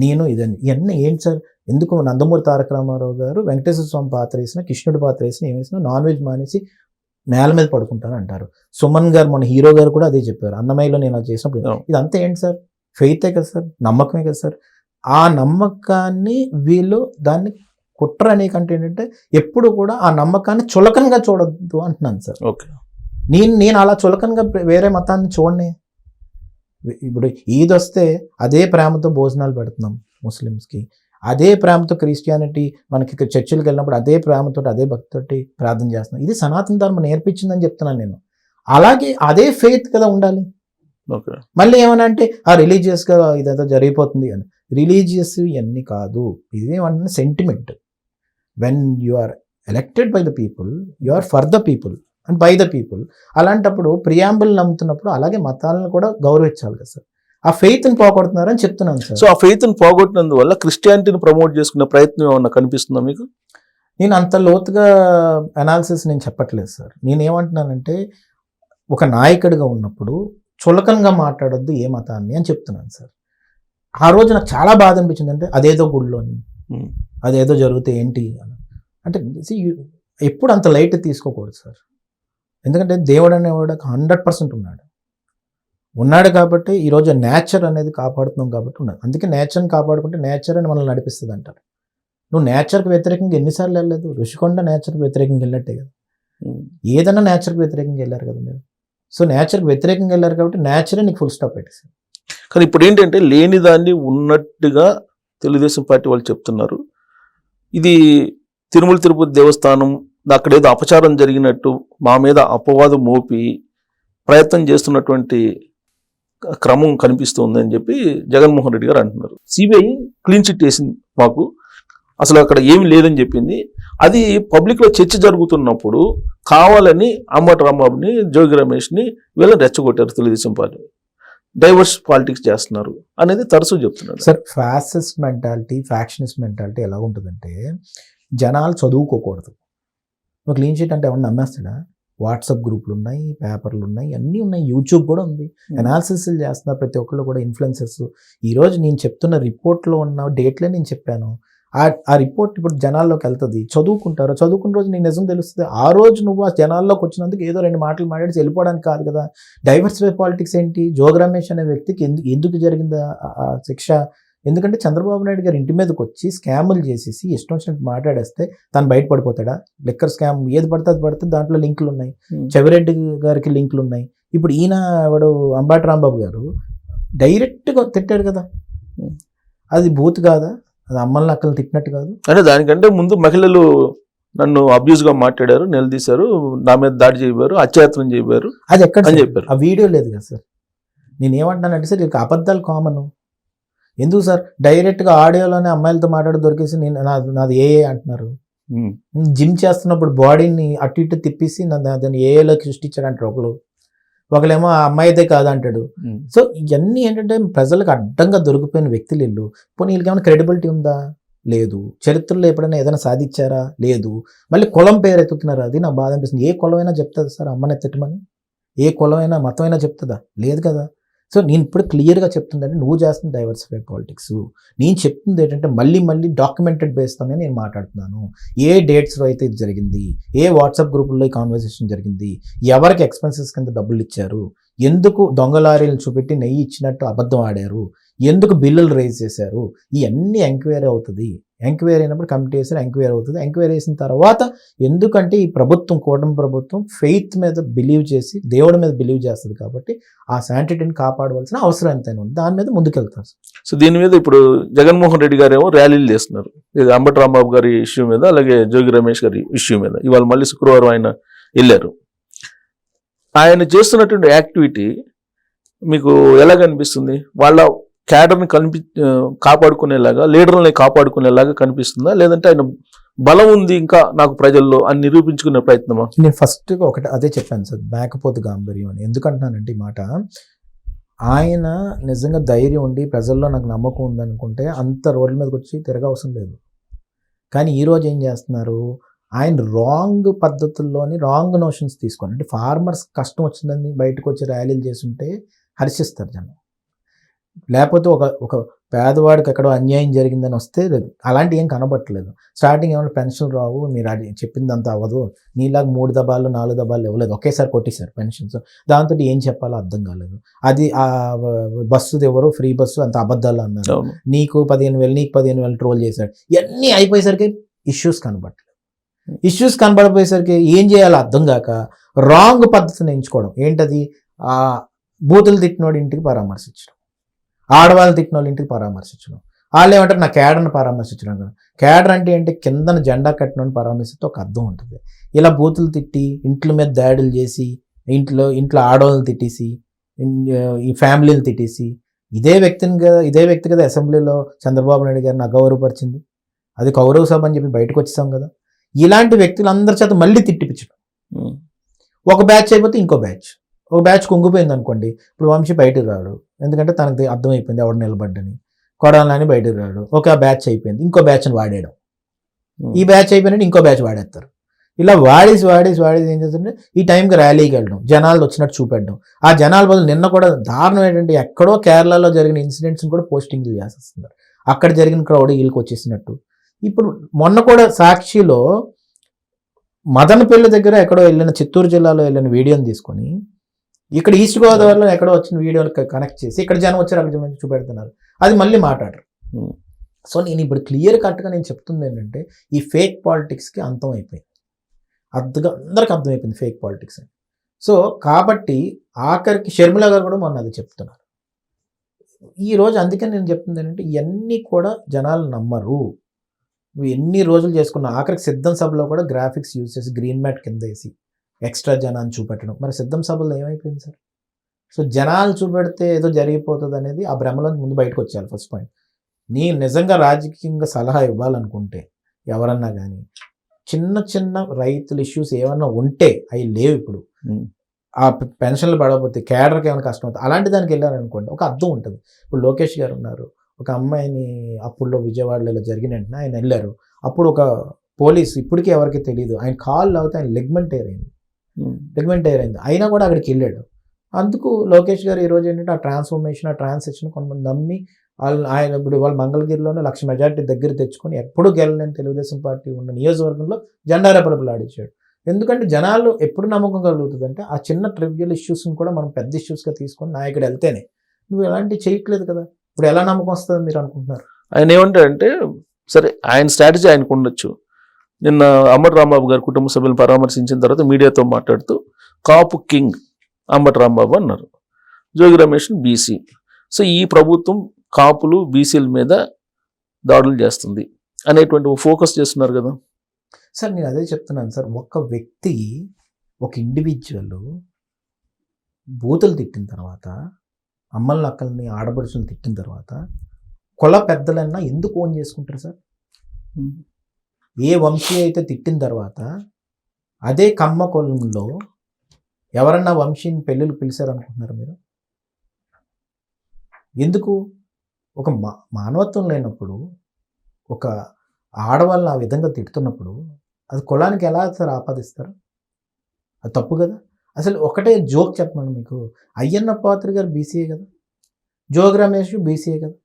నేను ఇవన్నీ ఏంటి సార్. ఎందుకు నందమూరి తారక రామారావు గారు వెంకటేశ్వర స్వామి పాత్ర వేసినా, కృష్ణుడి పాత్ర వేసినా, ఏమేసినా నాన్ వెజ్ మానేసి నేల మీద పడుకుంటాను అంటారు. సుమన్ గారు, మన హీరో గారు కూడా అదే చెప్పారు. అన్నమయ్యలో నేను అది చేసినప్పుడు ఇదంతా ఏంటి సార్, ఫెయితే కదా సార్, నమ్మకమే కదా సార్. ఆ నమ్మకాన్ని వీళ్ళు దాన్ని కుట్ర అనే కంటే ఏంటంటే ఎప్పుడు కూడా ఆ నమ్మకాన్ని చులకనగా చూడొద్దు అంటున్నాను సార్. ఓకే, నేను అలా చులకనగా వేరే మతాన్ని చూడనే. ఇప్పుడు ఈద్ వస్తే అదే ప్రేమతో భోజనాలు పెడుతున్నాం ముస్లిమ్స్కి, అదే ప్రేమతో క్రిస్టియానిటీ మనకి చర్చిలకు వెళ్ళినప్పుడు అదే ప్రేమతో అదే భక్తితోటి ప్రార్థన చేస్తున్నాం. ఇది సనాతన ధర్మం నేర్పించిందని చెప్తున్నాను నేను. అలాగే అదే ఫెయిత్ కదా ఉండాలి. మళ్ళీ ఏమన్నా అంటే ఆ రిలీజియస్గా ఇదంతా జరిగిపోతుంది అని, రిలీజియస్ ఇవన్నీ కాదు. ఇదేమంటే sentiment. When you are elected by the people, you are for the people and by the people. అలాంటప్పుడు ప్రియాంబుల్ నమ్ముతున్నప్పుడు అలాగే మతాలను కూడా గౌరవించాలి కదా సార్. ఆ ఫెయిత్ ని పోగొడుతున్నారని చెప్తున్నాను సార్. సో ఆ ఫెయిత్ ని పోగొట్టినందువల్ల క్రిస్టియానిటీని ప్రమోట్ చేసుకునే ప్రయత్నం ఏమన్నా కనిపిస్తుందా మీకు? నేను అంత లోతుగా అనాలిసిస్ నేను చెప్పట్లేదు సార్. నేనేమంటున్నానంటే ఒక నాయకుడిగా ఉన్నప్పుడు చులకనగా మాట్లాడొద్దు ఏ మతాన్ని అని చెప్తున్నాను సార్. ఆ రోజు నాకు చాలా బాధ అనిపించింది. అంటే అదేదో గుళ్ళోని అదేదో జరిగితే ఏంటి అని. అంటే ఎప్పుడు అంత లైట్ తీసుకోకూడదు సార్. ఎందుకంటే దేవుడు అనేవాడు 100% ఉన్నాడు కాబట్టి ఈరోజు నేచర్ అనేది కాపాడుతున్నాం కాబట్టి ఉన్నది. అందుకే నేచర్ని కాపాడుకుంటే నేచర్ అని మనల్ని నడిపిస్తుంది అంటారు. నువ్వు నేచర్కి వ్యతిరేకంగా ఎన్నిసార్లు వెళ్ళలేదు? ఋషికొండ నేచర్కి వ్యతిరేకంగా వెళ్ళినట్టే కదా. ఏదైనా నేచర్కి వ్యతిరేకంగా వెళ్ళారు కదా మీరు. సో నేచర్కి వ్యతిరేకంగా వెళ్ళారు కాబట్టి నేచరే నీకు ఫుల్ స్టాప్ పెట్టేసింది. కానీ ఇప్పుడు ఏంటంటే లేని దాన్ని ఉన్నట్టుగా తెలుగుదేశం పార్టీ వాళ్ళు చెప్తున్నారు. ఇది తిరుమల తిరుపతి దేవస్థానం అక్కడ ఏదో అపచారం జరిగినట్టు మా మీద అపవాదం మోపి ప్రయత్నం చేస్తున్నటువంటి క్రమం కనిపిస్తుంది అని చెప్పి జగన్మోహన్ రెడ్డి గారు అంటున్నారు. సిబిఐ క్లీన్ చిట్ వేసింది మాకు, అసలు అక్కడ ఏమి లేదని చెప్పింది. అది పబ్లిక్లో చర్చ జరుగుతున్నప్పుడు కావాలని అంబటి రాంబాబుని, జోగి రమేష్ని వీళ్ళని రెచ్చగొట్టారు తెలుగుదేశం పార్టీ. డైవర్స్ పాలిటిక్స్ చేస్తున్నారు అనేది తరచూ చెప్తున్నారు sir. Fascist mentality, factionist mentality ఎలా ఉంటుందంటే జనాలు చదువుకోకూడదు. నువ్వు క్లీన్ షీట్ అంటే ఎవరిని నమ్మేస్తాడా? వాట్సాప్ గ్రూపులు ఉన్నాయి, పేపర్లు ఉన్నాయి, అన్నీ ఉన్నాయి, యూట్యూబ్ కూడా ఉంది. అనాలిసిస్లు చేస్తున్నారు ప్రతి ఒక్కళ్ళు కూడా, ఇన్ఫ్లుయెన్సర్స్. ఈరోజు నేను చెప్తున్న రిపోర్ట్లో ఉన్న డేట్లే నేను చెప్పాను. ఆ రిపోర్ట్ ఇప్పుడు జనాల్లోకి వెళ్తుంది, చదువుకుంటారు. చదువుకున్న రోజు నీ నిజం తెలుస్తుంది. ఆ రోజు నువ్వు ఆ జనాల్లోకి వచ్చినందుకు ఏదో 2 మాటలు మాట్లాడి వెళ్ళిపోవడానికి కాదు కదా. డైవర్సిఫై పాలిటిక్స్ ఏంటి? జోగి రమేష్ అనే వ్యక్తికి ఎందుకు జరిగింది ఆ శిక్ష? ఎందుకంటే చంద్రబాబు నాయుడు గారు ఇంటి మీదకి వచ్చి స్కాములు చేసేసి ఇష్టం వచ్చినట్టు మాట్లాడేస్తే తను బయటపడిపోతాడా? లిక్కర్ స్కామ్ ఏది పడితే అది పడితే దాంట్లో లింకులు ఉన్నాయి. చెవిరెడ్డి గారికి లింకులు ఉన్నాయి. ఇప్పుడు ఈయన వాడు అంబటి రాంబాబు గారు డైరెక్ట్గా తిట్టాడు కదా, అది బూత్ కాదా? అది అమ్మల్ని అక్కలు తిట్టినట్టు కాదు. అంటే దానికంటే ముందు మహిళలు నన్ను అబ్యూజ్గా మాట్లాడారు, నిలదీశారు, నా మీద దాడి చేయబారు, అత్యాచారం చేయబారు, అది ఎక్కడ అని చెప్పారు. ఆ వీడియో లేదు కదా సార్. నేనేమంటున్నానంటే సార్, ఇక అబద్ధాలు కామన్. ఎందుకు సార్ డైరెక్ట్గా ఆడియోలోనే అమ్మాయిలతో మాట్లాడి దొరికేసి నాది ఏఏ అంటున్నారు. జిమ్ చేస్తున్నప్పుడు బాడీని అటు ఇటు తిప్పేసి దాన్ని ఏఏలోకి సృష్టించాడు అంటారు ఒకళ్ళేమో ఆ అమ్మాయితే కాదంటాడు. సో ఇవన్నీ ఏంటంటే ప్రజలకు అడ్డంగా దొరికిపోయిన వ్యక్తులు వీళ్ళు. పోనీ వీళ్ళకి ఏమైనా క్రెడిబిలిటీ ఉందా? లేదు. చరిత్రలో ఎప్పుడైనా ఏదైనా సాధించారా? లేదు. మళ్ళీ కులం పేరు ఎత్తుతున్నారు. అది నాకు బాధ అనిపిస్తుంది. ఏ కులం అయినా చెప్తుంది సార్ అమ్మని ఎత్తమని? ఏ కులం అయినా మతం అయినా చెప్తుందా? లేదు కదా. సో నేను ఇప్పుడు క్లియర్గా చెప్తుందంటే నువ్వు చేస్తున్న డైవర్సిఫై పాలిటిక్స్. నేను చెప్తుంది ఏంటంటే మళ్ళీ డాక్యుమెంటెడ్ బేస్తోనే నేను మాట్లాడుతున్నాను. ఏ డేట్స్లో అయితే ఇది జరిగింది, ఏ వాట్సాప్ గ్రూపుల్లో ఈ కాన్వర్సేషన్ జరిగింది, ఎవరికి ఎక్స్పెన్సెస్ కింద డబ్బులు ఇచ్చారు, ఎందుకు దొంగ లారీలు చూపెట్టి నెయ్యి ఇచ్చినట్టు అబద్ధం ఆడారు, ఎందుకు బిల్లులు రేజ్ చేశారు, ఇవన్నీ ఎంక్వైరీ అవుతుంది. ఎంక్వైరీ అయినప్పుడు కమిటీ వేసి ఎంక్వైరీ అవుతుంది. ఎంక్వైరీ వేసిన తర్వాత ఎందుకంటే ఈ ప్రభుత్వం, కూటమి ప్రభుత్వం ఫెయిత్ మీద బిలీవ్ చేసి దేవుడి మీద బిలీవ్ చేస్తుంది కాబట్టి ఆ శాంటిటీని కాపాడవలసిన అవసరం ఎంతైనా ఉంది. దాని మీద ముందుకెళ్తారు. సో దీని మీద ఇప్పుడు జగన్మోహన్ రెడ్డి గారు ఏమో ర్యాలీలు చేస్తున్నారు, ఇది అంబటి రాంబాబు గారి ఇష్యూ మీద, అలాగే జోగి రమేష్ గారి ఇష్యూ మీద. ఇవాళ మళ్ళీ శుక్రవారం ఆయన వెళ్ళారు. ఆయన చేస్తున్నటువంటి యాక్టివిటీ మీకు ఎలా కనిపిస్తుంది? వాళ్ళ క్యాడర్ని కాపాడుకునేలాగా, లీడర్లని కాపాడుకునేలాగా కనిపిస్తుందా, లేదంటే ఆయన బలం ఉంది ఇంకా నాకు ప్రజల్లో అని నిరూపించుకునే ప్రయత్నమా? నేను ఫస్ట్ ఒకటి అదే చెప్పాను సార్, మేకపోతు గాంభీర్యం అని. ఎందుకంటున్నానంటే ఈ మాట, ఆయన నిజంగా ధైర్యం ఉండి ప్రజల్లో నాకు నమ్మకం ఉందనుకుంటే అంత రోడ్ల మీదకి వచ్చి తిరగవసరం లేదు. కానీ ఈరోజు ఏం చేస్తున్నారు, ఆయన రాంగ్ పద్ధతుల్లోని రాంగ్ నోషన్స్ తీసుకొని, అంటే ఫార్మర్స్ కష్టం వచ్చిందని బయటకు వచ్చి ర్యాలీలు చేస్తుంటే హర్షిస్తారు జనం. లేకపోతే ఒక పేదవాడికి ఎక్కడో అన్యాయం జరిగిందని వస్తే అలాంటి ఏం కనబట్టలేదు. స్టార్టింగ్ ఏమైనా పెన్షన్ రావు, మీరు చెప్పిందంతా అవ్వదు, నీలాగా 3 దబాలు 4 దబాలు ఇవ్వలేదు, ఒకేసారి కొట్టేశారు పెన్షన్స్. దాంతో ఏం చెప్పాలో అర్థం కాలేదు. అది ఆ బస్సుది ఎవరు ఫ్రీ బస్సు అంత అబద్ధాలు అన్నారు. నీకు 15,000 నీకు 15,000 ట్రోల్ చేశాడు. ఇవన్నీ అయిపోయేసరికి ఇష్యూస్ కనబట్టలేదు. ఇష్యూస్ కనబడిపోయేసరికి ఏం చేయాలో అర్థం కాక రాంగ్ పద్ధతిని ఎంచుకోవడం. ఏంటది? బూతులు తిట్టినోడి ఇంటికి పరామర్శించడం, ఆడవాళ్ళు తిట్టిన వాళ్ళ ఇంటికి పరామర్శించడం. వాళ్ళు ఏమంటారు, నా క్యాడర్ని పరామర్శించడం. క్యాడర్ అంటే ఏంటి? కిందన జెండా కట్టినోని పరామర్శిస్తే ఒక అర్థం ఉంటుంది. ఇలా బూతులు తిట్టి ఇంట్ల మీద దాడులు చేసి ఇంట్లో ఆడవాళ్ళని తిట్టేసి ఈ ఫ్యామిలీని తిట్టేసి ఇదే వ్యక్తి కదా అసెంబ్లీలో చంద్రబాబు నాయుడు గారిని అగౌరవపరిచింది. అది కౌరవ సభ అని చెప్పి బయటకు వచ్చేసాం కదా. ఇలాంటి వ్యక్తులందరి చేత మళ్ళీ తిట్టిపించడం. ఒక బ్యాచ్ అయిపోతే ఇంకో బ్యాచ్, ఒక బ్యాచ్ కుంగిపోయింది అనుకోండి, ఇప్పుడు వంశీ బయటకు రాడు, ఎందుకంటే తనకు అర్థమైపోయింది ఎవడు నిలబడ్డని. కొడాలని బయటకు రాడు, ఒక బ్యాచ్ అయిపోయింది, ఇంకో బ్యాచ్ని వాడేయడం. ఈ బ్యాచ్ అయిపోయినట్టు ఇంకో బ్యాచ్ వాడేస్తారు. ఇలా వాడేసి ఏం చేస్తుంటే ఈ టైంకి ర్యాలీకి వెళ్ళడం, జనాలు వచ్చినట్టు చూపెట్టడం. ఆ జనాల బదులు నిన్న కూడా దారుణం ఏంటంటే ఎక్కడో కేరళలో జరిగిన ఇన్సిడెంట్స్ని కూడా పోస్టింగ్లు చేసేస్తున్నారు. అక్కడ జరిగిన క్రౌడ్ వీళ్ళకి వచ్చేసినట్టు. ఇప్పుడు మొన్న కూడా సాక్షిలో మదనపల్లి దగ్గర ఎక్కడో వెళ్ళిన, చిత్తూరు జిల్లాలో వెళ్ళిన వీడియోని తీసుకొని ఇక్కడ ఈస్ట్ గోదావరిలో ఎక్కడో వచ్చిన వీడియోని కనెక్ట్ చేసి ఇక్కడ జనం వచ్చారు అక్కడ జనం చూపెడుతున్నారు. అది మళ్ళీ మాట్లాడరు. సో నేను ఇప్పుడు క్లియర్ కట్గా నేను చెప్తుంది ఏంటంటే ఈ ఫేక్ పాలిటిక్స్కి అంతం అయిపోయింది. అందరికి అర్థమైపోయింది ఫేక్ పాలిటిక్స్ అని. సో కాబట్టి ఆఖరికి షర్మిల గారు కూడా మొన్న అది చెప్తున్నారు. ఈ రోజు అందుకని నేను చెప్తుంది ఏంటంటే ఇవన్నీ కూడా జనాలు నమ్మరు. నువ్వు ఎన్ని రోజులు చేసుకున్న ఆఖరికి సిద్ధం సభలో కూడా గ్రాఫిక్స్ యూజ్ చేసి గ్రీన్ మ్యాట్ కింద వేసి ఎక్స్ట్రా జనాన్ని చూపెట్టడం. మరి సిద్ధం సభలో ఏమైపోయింది సార్? సో జనాలు చూపెడితే ఏదో జరిగిపోతుంది అనేది ఆ భ్రమలో ముందు బయటకు వచ్చేయాలి. First point. నీ నిజంగా రాజకీయంగా సలహా ఇవ్వాలనుకుంటే ఎవరన్నా కానీ చిన్న చిన్న రైతుల ఇష్యూస్ ఏమన్నా ఉంటే అవి లేవు. ఇప్పుడు ఆ పెన్షన్లు పడకపోతే కేడర్కి ఏమైనా కష్టం అవుతుంది, అలాంటి దానికి వెళ్ళారనుకోండి ఒక అర్థం ఉంటుంది. ఇప్పుడు లోకేష్ గారు ఉన్నారు, ఒక అమ్మాయిని అప్పుడులో విజయవాడలో ఇలా జరిగిన వెంటనే ఆయన వెళ్ళారు. అప్పుడు ఒక పోలీసు ఇప్పటికీ ఎవరికి తెలియదు, ఆయన కాల్ అవుతే ఆయన లెగ్మెంట్ ఎయిర్ అయింది, అయినా కూడా అక్కడికి వెళ్ళాడు. అందుకు లోకేష్ గారు ఈరోజు ఏంటంటే ఆ ట్రాన్స్ఫర్మేషన్, ఆ ట్రాన్సాక్షన్ కొంతమంది నమ్మి ఆయన ఇప్పుడు వాళ్ళు మంగళగిరిలోనే 1,00,000 మెజార్టీ దగ్గర తెచ్చుకొని ఎప్పుడు గెలలేని తెలుగుదేశం పార్టీ ఉన్న నియోజకవర్గంలో జెండా రెపరెపలు ఆడించాడు. ఎందుకంటే జనాలు ఎప్పుడు నమ్మకం కలుగుతుంది అంటే ఆ చిన్న ట్రివియల్ ఇష్యూస్ని కూడా మనం పెద్ద ఇష్యూస్గా తీసుకొని నాయకుడు వెళ్తేనే. నువ్వు ఎలాంటివి చేయట్లేదు కదా, ఇప్పుడు ఎలా నమ్మకం వస్తుంది మీరు అనుకుంటున్నారు? ఆయన ఏమంటారంటే సరే ఆయన స్ట్రాటజీ ఆయనకు ఉండొచ్చు. నిన్న అంబటి రాంబాబు గారు కుటుంబ సభ్యులను పరామర్శించిన తర్వాత మీడియాతో మాట్లాడుతూ కాపు కింగ్ అంబటి రాంబాబు అన్నారు. జోగి రమేష్ బీసీ. సో ఈ ప్రభుత్వం కాపులు బీసీల మీద దాడులు చేస్తుంది అనేటువంటి ఫోకస్ చేస్తున్నారు కదా సార్. నేను అదే చెప్తున్నాను సార్. ఒక వ్యక్తి, ఒక ఇండివిజువల్ బూతులు తిట్టిన తర్వాత, అమ్మల్ని అక్కల్ని ఆడపడుచులను తిట్టిన తర్వాత కుల పెద్దలన్నా ఎందుకు ఓన్ చేసుకుంటారు సార్? ఏ వంశీ అయితే తిట్టిన తర్వాత అదే కమ్మ కులంలో ఎవరన్నా వంశీని పెళ్ళిళ్ళు పిలిచారు అనుకుంటున్నారు మీరు? ఎందుకు? ఒక మానవత్వం లేనప్పుడు, ఒక ఆడవాళ్ళని ఆ విధంగా తిడుతున్నప్పుడు అది కులానికి ఎలా సార్ ఆపాదిస్తారు? అది తప్పు కదా. అసలు ఒకటే జోక్ చెప్పమను, మీకు అయ్యన్న పాత్రి గారు బీసీఏ కదా, జోగి రమేష్ బీసీఏ కదా.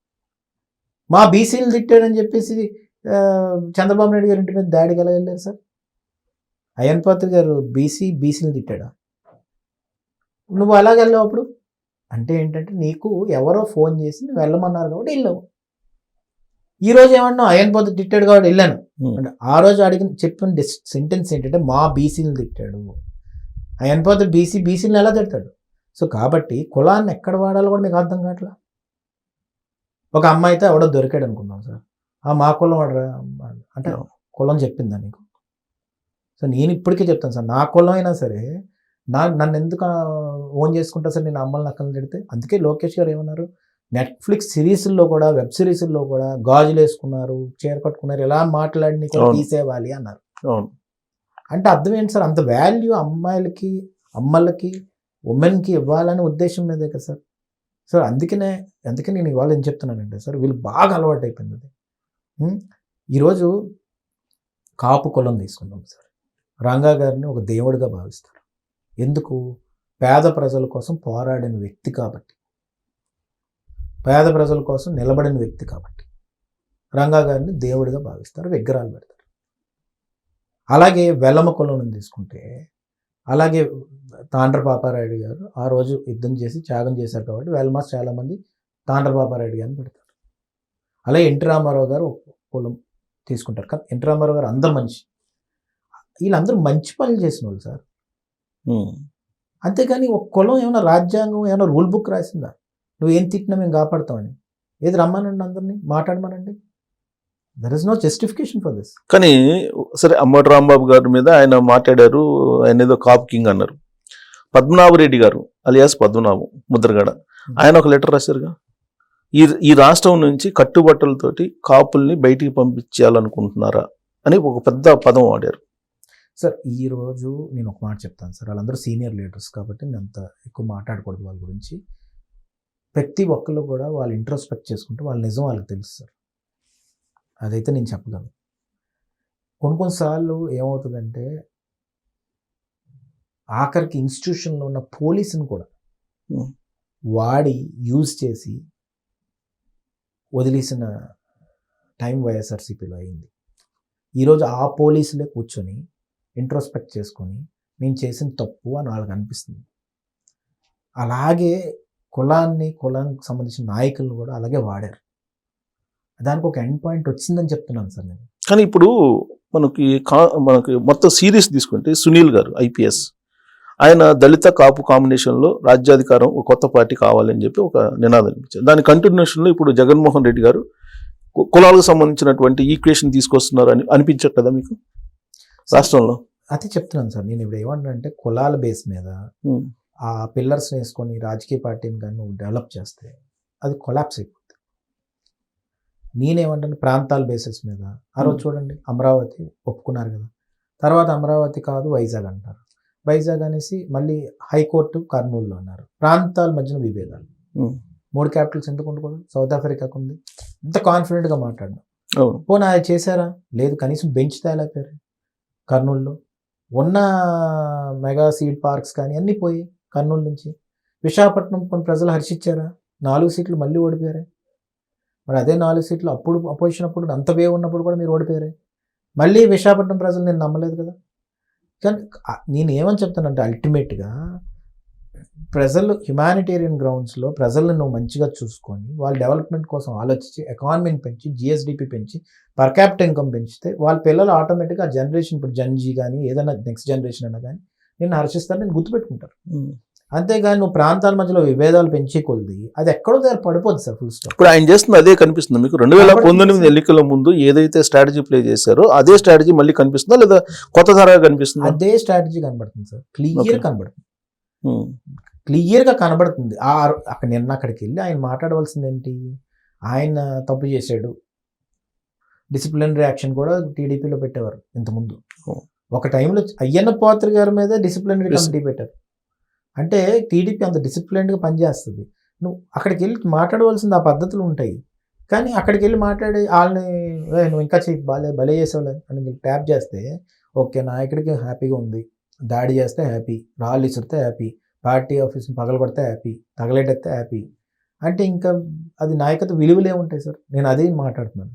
మా బీసీలు తిట్టాడని చెప్పేసి చంద్రబాబు నాయుడు గారి ఇంటి మీద దాడికి ఎలా వెళ్ళారు సార్? అయ్యన్న పాత్రి గారు బీసీలు తిట్టాడా? నువ్వు అలాగ వెళ్ళావు అప్పుడు అంటే ఏంటంటే నీకు ఎవరో ఫోన్ చేసి నువ్వు వెళ్ళమన్నారు కాబట్టి వెళ్ళావు. ఈరోజు ఏమన్నా అయ్యన్ పోతే తిట్టాడు కాబట్టి వెళ్ళాను అంటే ఆ రోజు అడిగిన చెప్పిన సెంటెన్స్ ఏంటంటే మా బీసీలు తిట్టాడు. అయ్యన్ పోతే బీసీలను ఎలా తిట్టాడు? సో కాబట్టి కులాన్ని ఎక్కడ వాడాలో కూడా మీకు అర్థం కావట్లా. ఒక అమ్మాయి అయితే ఎవడో దొరికాడు అనుకుందాం సార్, మా కులం వాడరా అంటే కులం చెప్పిందా నీకు? సో నేను ఇప్పటికే చెప్తాను సార్, నా కులం అయినా సరే నన్ను ఎందుకు ఓన్ చేసుకుంటా సార్ నేను అమ్మల్ని అక్కని తిడితే? అందుకే లోకేష్ గారు ఏమన్నారు, నెట్ఫ్లిక్స్ సిరీస్ల్లో కూడా వెబ్ సిరీస్ల్లో కూడా గాజులు వేసుకున్నారు, చీర కట్టుకున్నారు, ఎలా మాట్లాడి తీసేవాలి అన్నారు. అంటే అర్థం ఏంటి సార్? అంత వాల్యూ అమ్మాయిలకి, అమ్మలకి, ఉమెన్కి ఇవ్వాలనే ఉద్దేశం మీదే కదా సార్. సార్ అందుకే నేను ఇవాళ ఏం చెప్తున్నానంటే సార్, వీళ్ళు బాగా అలవాటు అయిపోయింది అది. ఈరోజు కాపు కులం తీసుకుందాం సార్, రంగా గారిని ఒక దేవుడిగా భావిస్తారు. ఎందుకు? పేద ప్రజల కోసం పోరాడిన వ్యక్తి కాబట్టి, పేద ప్రజల కోసం నిలబడిన వ్యక్తి కాబట్టి రంగా గారిని దేవుడిగా భావిస్తారు, విగ్రహాలు పెడతారు. అలాగే వెల్లమ కులం తీసుకుంటే, అలాగే తాండ్ర పాపారాయుడు గారు ఆ రోజు యుద్ధం చేసి త్యాగం చేశారు కాబట్టి వెల్మాస్ చాలామంది తాండ్ర పాపారాయుడు గారిని పెడతారు. అలాగే ఎన్టీ రామారావు గారు కులం తీసుకుంటారు. కానీ ఎన్టీ రామారావు గారు అందరు మనిషి, వీళ్ళందరూ మంచి పనులు చేసిన వాళ్ళు సార్. అంతేకాని ఒక కులం ఏమైనా రాజ్యాంగం ఏమైనా రూల్ బుక్ రాసిందా నువ్వు ఏం తిట్టినా మేము కాపాడుతామని? ఏది రమ్మానండి, అందరినీ మాట్లాడమనండి. There is no justification for this. కానీ సరే అంబటి రాంబాబు గారి మీద ఆయన మాట్లాడారు, ఆయన ఏదో కాపు కింగ్ అన్నారు. పద్మనాభరెడ్డి గారు అలియాస్ పద్మనాభం ముద్రగడ, ఆయన ఒక లెటర్ రాశారుగా, ఈ రాష్ట్రం నుంచి కట్టుబట్టలతోటి కాపుల్ని బయటికి పంపించాలనుకుంటున్నారా అని ఒక పెద్ద పదం వాడారు. సార్ ఈరోజు నేను ఒక మాట చెప్తాను సార్, వాళ్ళందరూ సీనియర్ లీడర్స్ కాబట్టి నేను అంత ఎక్కువ మాట్లాడకూడదు వాళ్ళ గురించి. ప్రతి ఒక్కళ్ళు కూడా వాళ్ళు ఇంట్రోస్పెక్ట్ చేసుకుంటే వాళ్ళ నిజం వాళ్ళకి తెలుసు సార్, అదైతే నేను చెప్పగలను. కొన్నిసార్లు ఏమవుతుందంటే ఆఖరికి ఇన్స్టిట్యూషన్లో ఉన్న పోలీసుని కూడా వాడి యూజ్ చేసి వదిలేసిన టైం వైఎస్ఆర్సీపీలో అయింది. ఈరోజు ఆ పోలీసులే కూర్చొని ఇంట్రోస్పెక్ట్ చేసుకొని నేను చేసిన తప్పు అని వాళ్ళకి అనిపిస్తుంది. అలాగే కులానికి సంబంధించిన నాయకులను కూడా అలాగే వాడారు. దానికి ఒక ఎండ్ పాయింట్ వచ్చిందని చెప్తున్నాను సార్ నేను. కానీ ఇప్పుడు మనకి మొత్తం సీరియస్ తీసుకుంటే సునీల్ గారు ఐపీఎస్, ఆయన దళిత కాపు కాంబినేషన్లో రాజ్యాధికారం ఒక కొత్త పార్టీ కావాలని చెప్పి ఒక నినాదం ఇచ్చారు. దాని కంటిన్యూషన్లో ఇప్పుడు జగన్మోహన్ రెడ్డి గారు కులాలకు సంబంధించినటువంటి ఈక్వేషన్ తీసుకొస్తున్నారు అని అనిపించట్లేదా మీకు రాష్ట్రంలో? అదే చెప్తున్నాను సార్ నేను. ఇప్పుడు ఏమంటానంటే కులాల బేస్ మీద ఆ పిల్లర్స్ వేసుకొని రాజకీయ పార్టీని కానీ నువ్వు డెవలప్ చేస్తే అది కొలాప్స్ అయిపోతుంది. నేనేమంటాను ప్రాంతాల బేసిస్ మీద ఆ రోజు చూడండి అమరావతి ఒప్పుకున్నారు కదా, తర్వాత అమరావతి కాదు వైజాగ్ అంటారు, వైజాగ్ అనేసి మళ్ళీ హైకోర్టు కర్నూలులో అన్నారు. ప్రాంతాల మధ్యన విభేదాలు. 3 క్యాపిటల్స్ ఎందుకు ఉండకూడదు? సౌత్ ఆఫ్రికాకు ఉంది. ఇంత కాన్ఫిడెంట్గా మాట్లాడినాం. పోనీ అది చేశారా? లేదు. కనీసం బెంచ్ తేలేపారు కర్నూలులో. ఉన్న మెగా సీడ్ పార్క్స్ కానీ అన్నీ పోయి కర్నూలు నుంచి. విశాఖపట్నం కొన్ని ప్రజలు హర్షించారా? 4 సీట్లు మళ్ళీ ఓడిపోయారే. మరి అదే 4 సీట్లు అప్పుడు అపోజిషన్ అప్పుడు అంత వేవ్ ఉన్నప్పుడు కూడా మీరు ఓడిపోయారే. మళ్ళీ విశాఖపట్నం ప్రజలు నేను నమ్మలేదు కదా. కానీ నేను ఏమని చెప్తానంటే అల్టిమేట్గా ప్రజలు హ్యుమానిటేరియన్ గ్రౌండ్స్లో ప్రజలను నువ్వు మంచిగా చూసుకొని వాళ్ళ డెవలప్మెంట్ కోసం ఆలోచించి ఎకానమీని పెంచి జిఎస్డిపి పెంచి పర్ క్యాపిటల్ ఇన్కమ్ పెంచితే వాళ్ళ పిల్లలు ఆటోమేటిక్గా ఆ జనరేషన్ ఇప్పుడు జన్జీ కానీ ఏదైనా నెక్స్ట్ జనరేషన్ అయినా కానీ నేను హర్షిస్తాను, నేను గుర్తుపెట్టుకుంటారు. అంతేగాని నువ్వు ప్రాంతాల మధ్యలో విభేదాలు పెంచే కొద్ది అది ఎక్కడో దగ్గర పడిపోద్ది సార్. Full stop. ఇప్పుడు ఆయన చేస్తుంది అదే కనిపిస్తుంది మీకు? 2019 ఎన్నికల ముందు ఏదైతే స్ట్రాటజీ ప్లే చేశారో అదే స్ట్రాటజీ మళ్ళీ కనిపిస్తుందా లేదా కొత్త తరగా కనిపిస్తుందా? అదే స్ట్రాటజీ కనబడుతుంది సార్. క్లియర్ కనబడుతుంది, క్లియర్గా కనబడుతుంది. నిన్న అక్కడికి వెళ్ళి ఆయన మాట్లాడవలసింది ఏంటి? ఆయన తప్పు చేశాడు, డిసిప్లినరీ యాక్షన్ కూడా టీడీపీలో పెట్టేవారు ఇంతకుముందు. ఒక టైంలో అయ్యన్న పాత్ర గారి మీద డిసిప్లినరీ కమిటీ పెట్టారు. అంటే టీడీపీ అంత డిసిప్లిన్డ్గా పనిచేస్తుంది. నువ్వు అక్కడికి వెళ్ళి మాట్లాడవలసింది ఆ పద్ధతులు ఉంటాయి. కానీ అక్కడికి వెళ్ళి మాట్లాడి వాళ్ళని నువ్వు ఇంకా భలే చేసావులే అని ట్యాప్ చేస్తే ఓకే, నాయకుడికి హ్యాపీగా ఉంది, దాడి చేస్తే హ్యాపీ, రాళ్ళు ఇసురితే హ్యాపీ, పార్టీ ఆఫీస్ని పగలగొడితే హ్యాపీ, తగలేటెత్తే హ్యాపీ. అంటే ఇంకా అది నాయకత్వ విలువలే ఉంటాయి సార్. నేను అదే మాట్లాడుతున్నాను.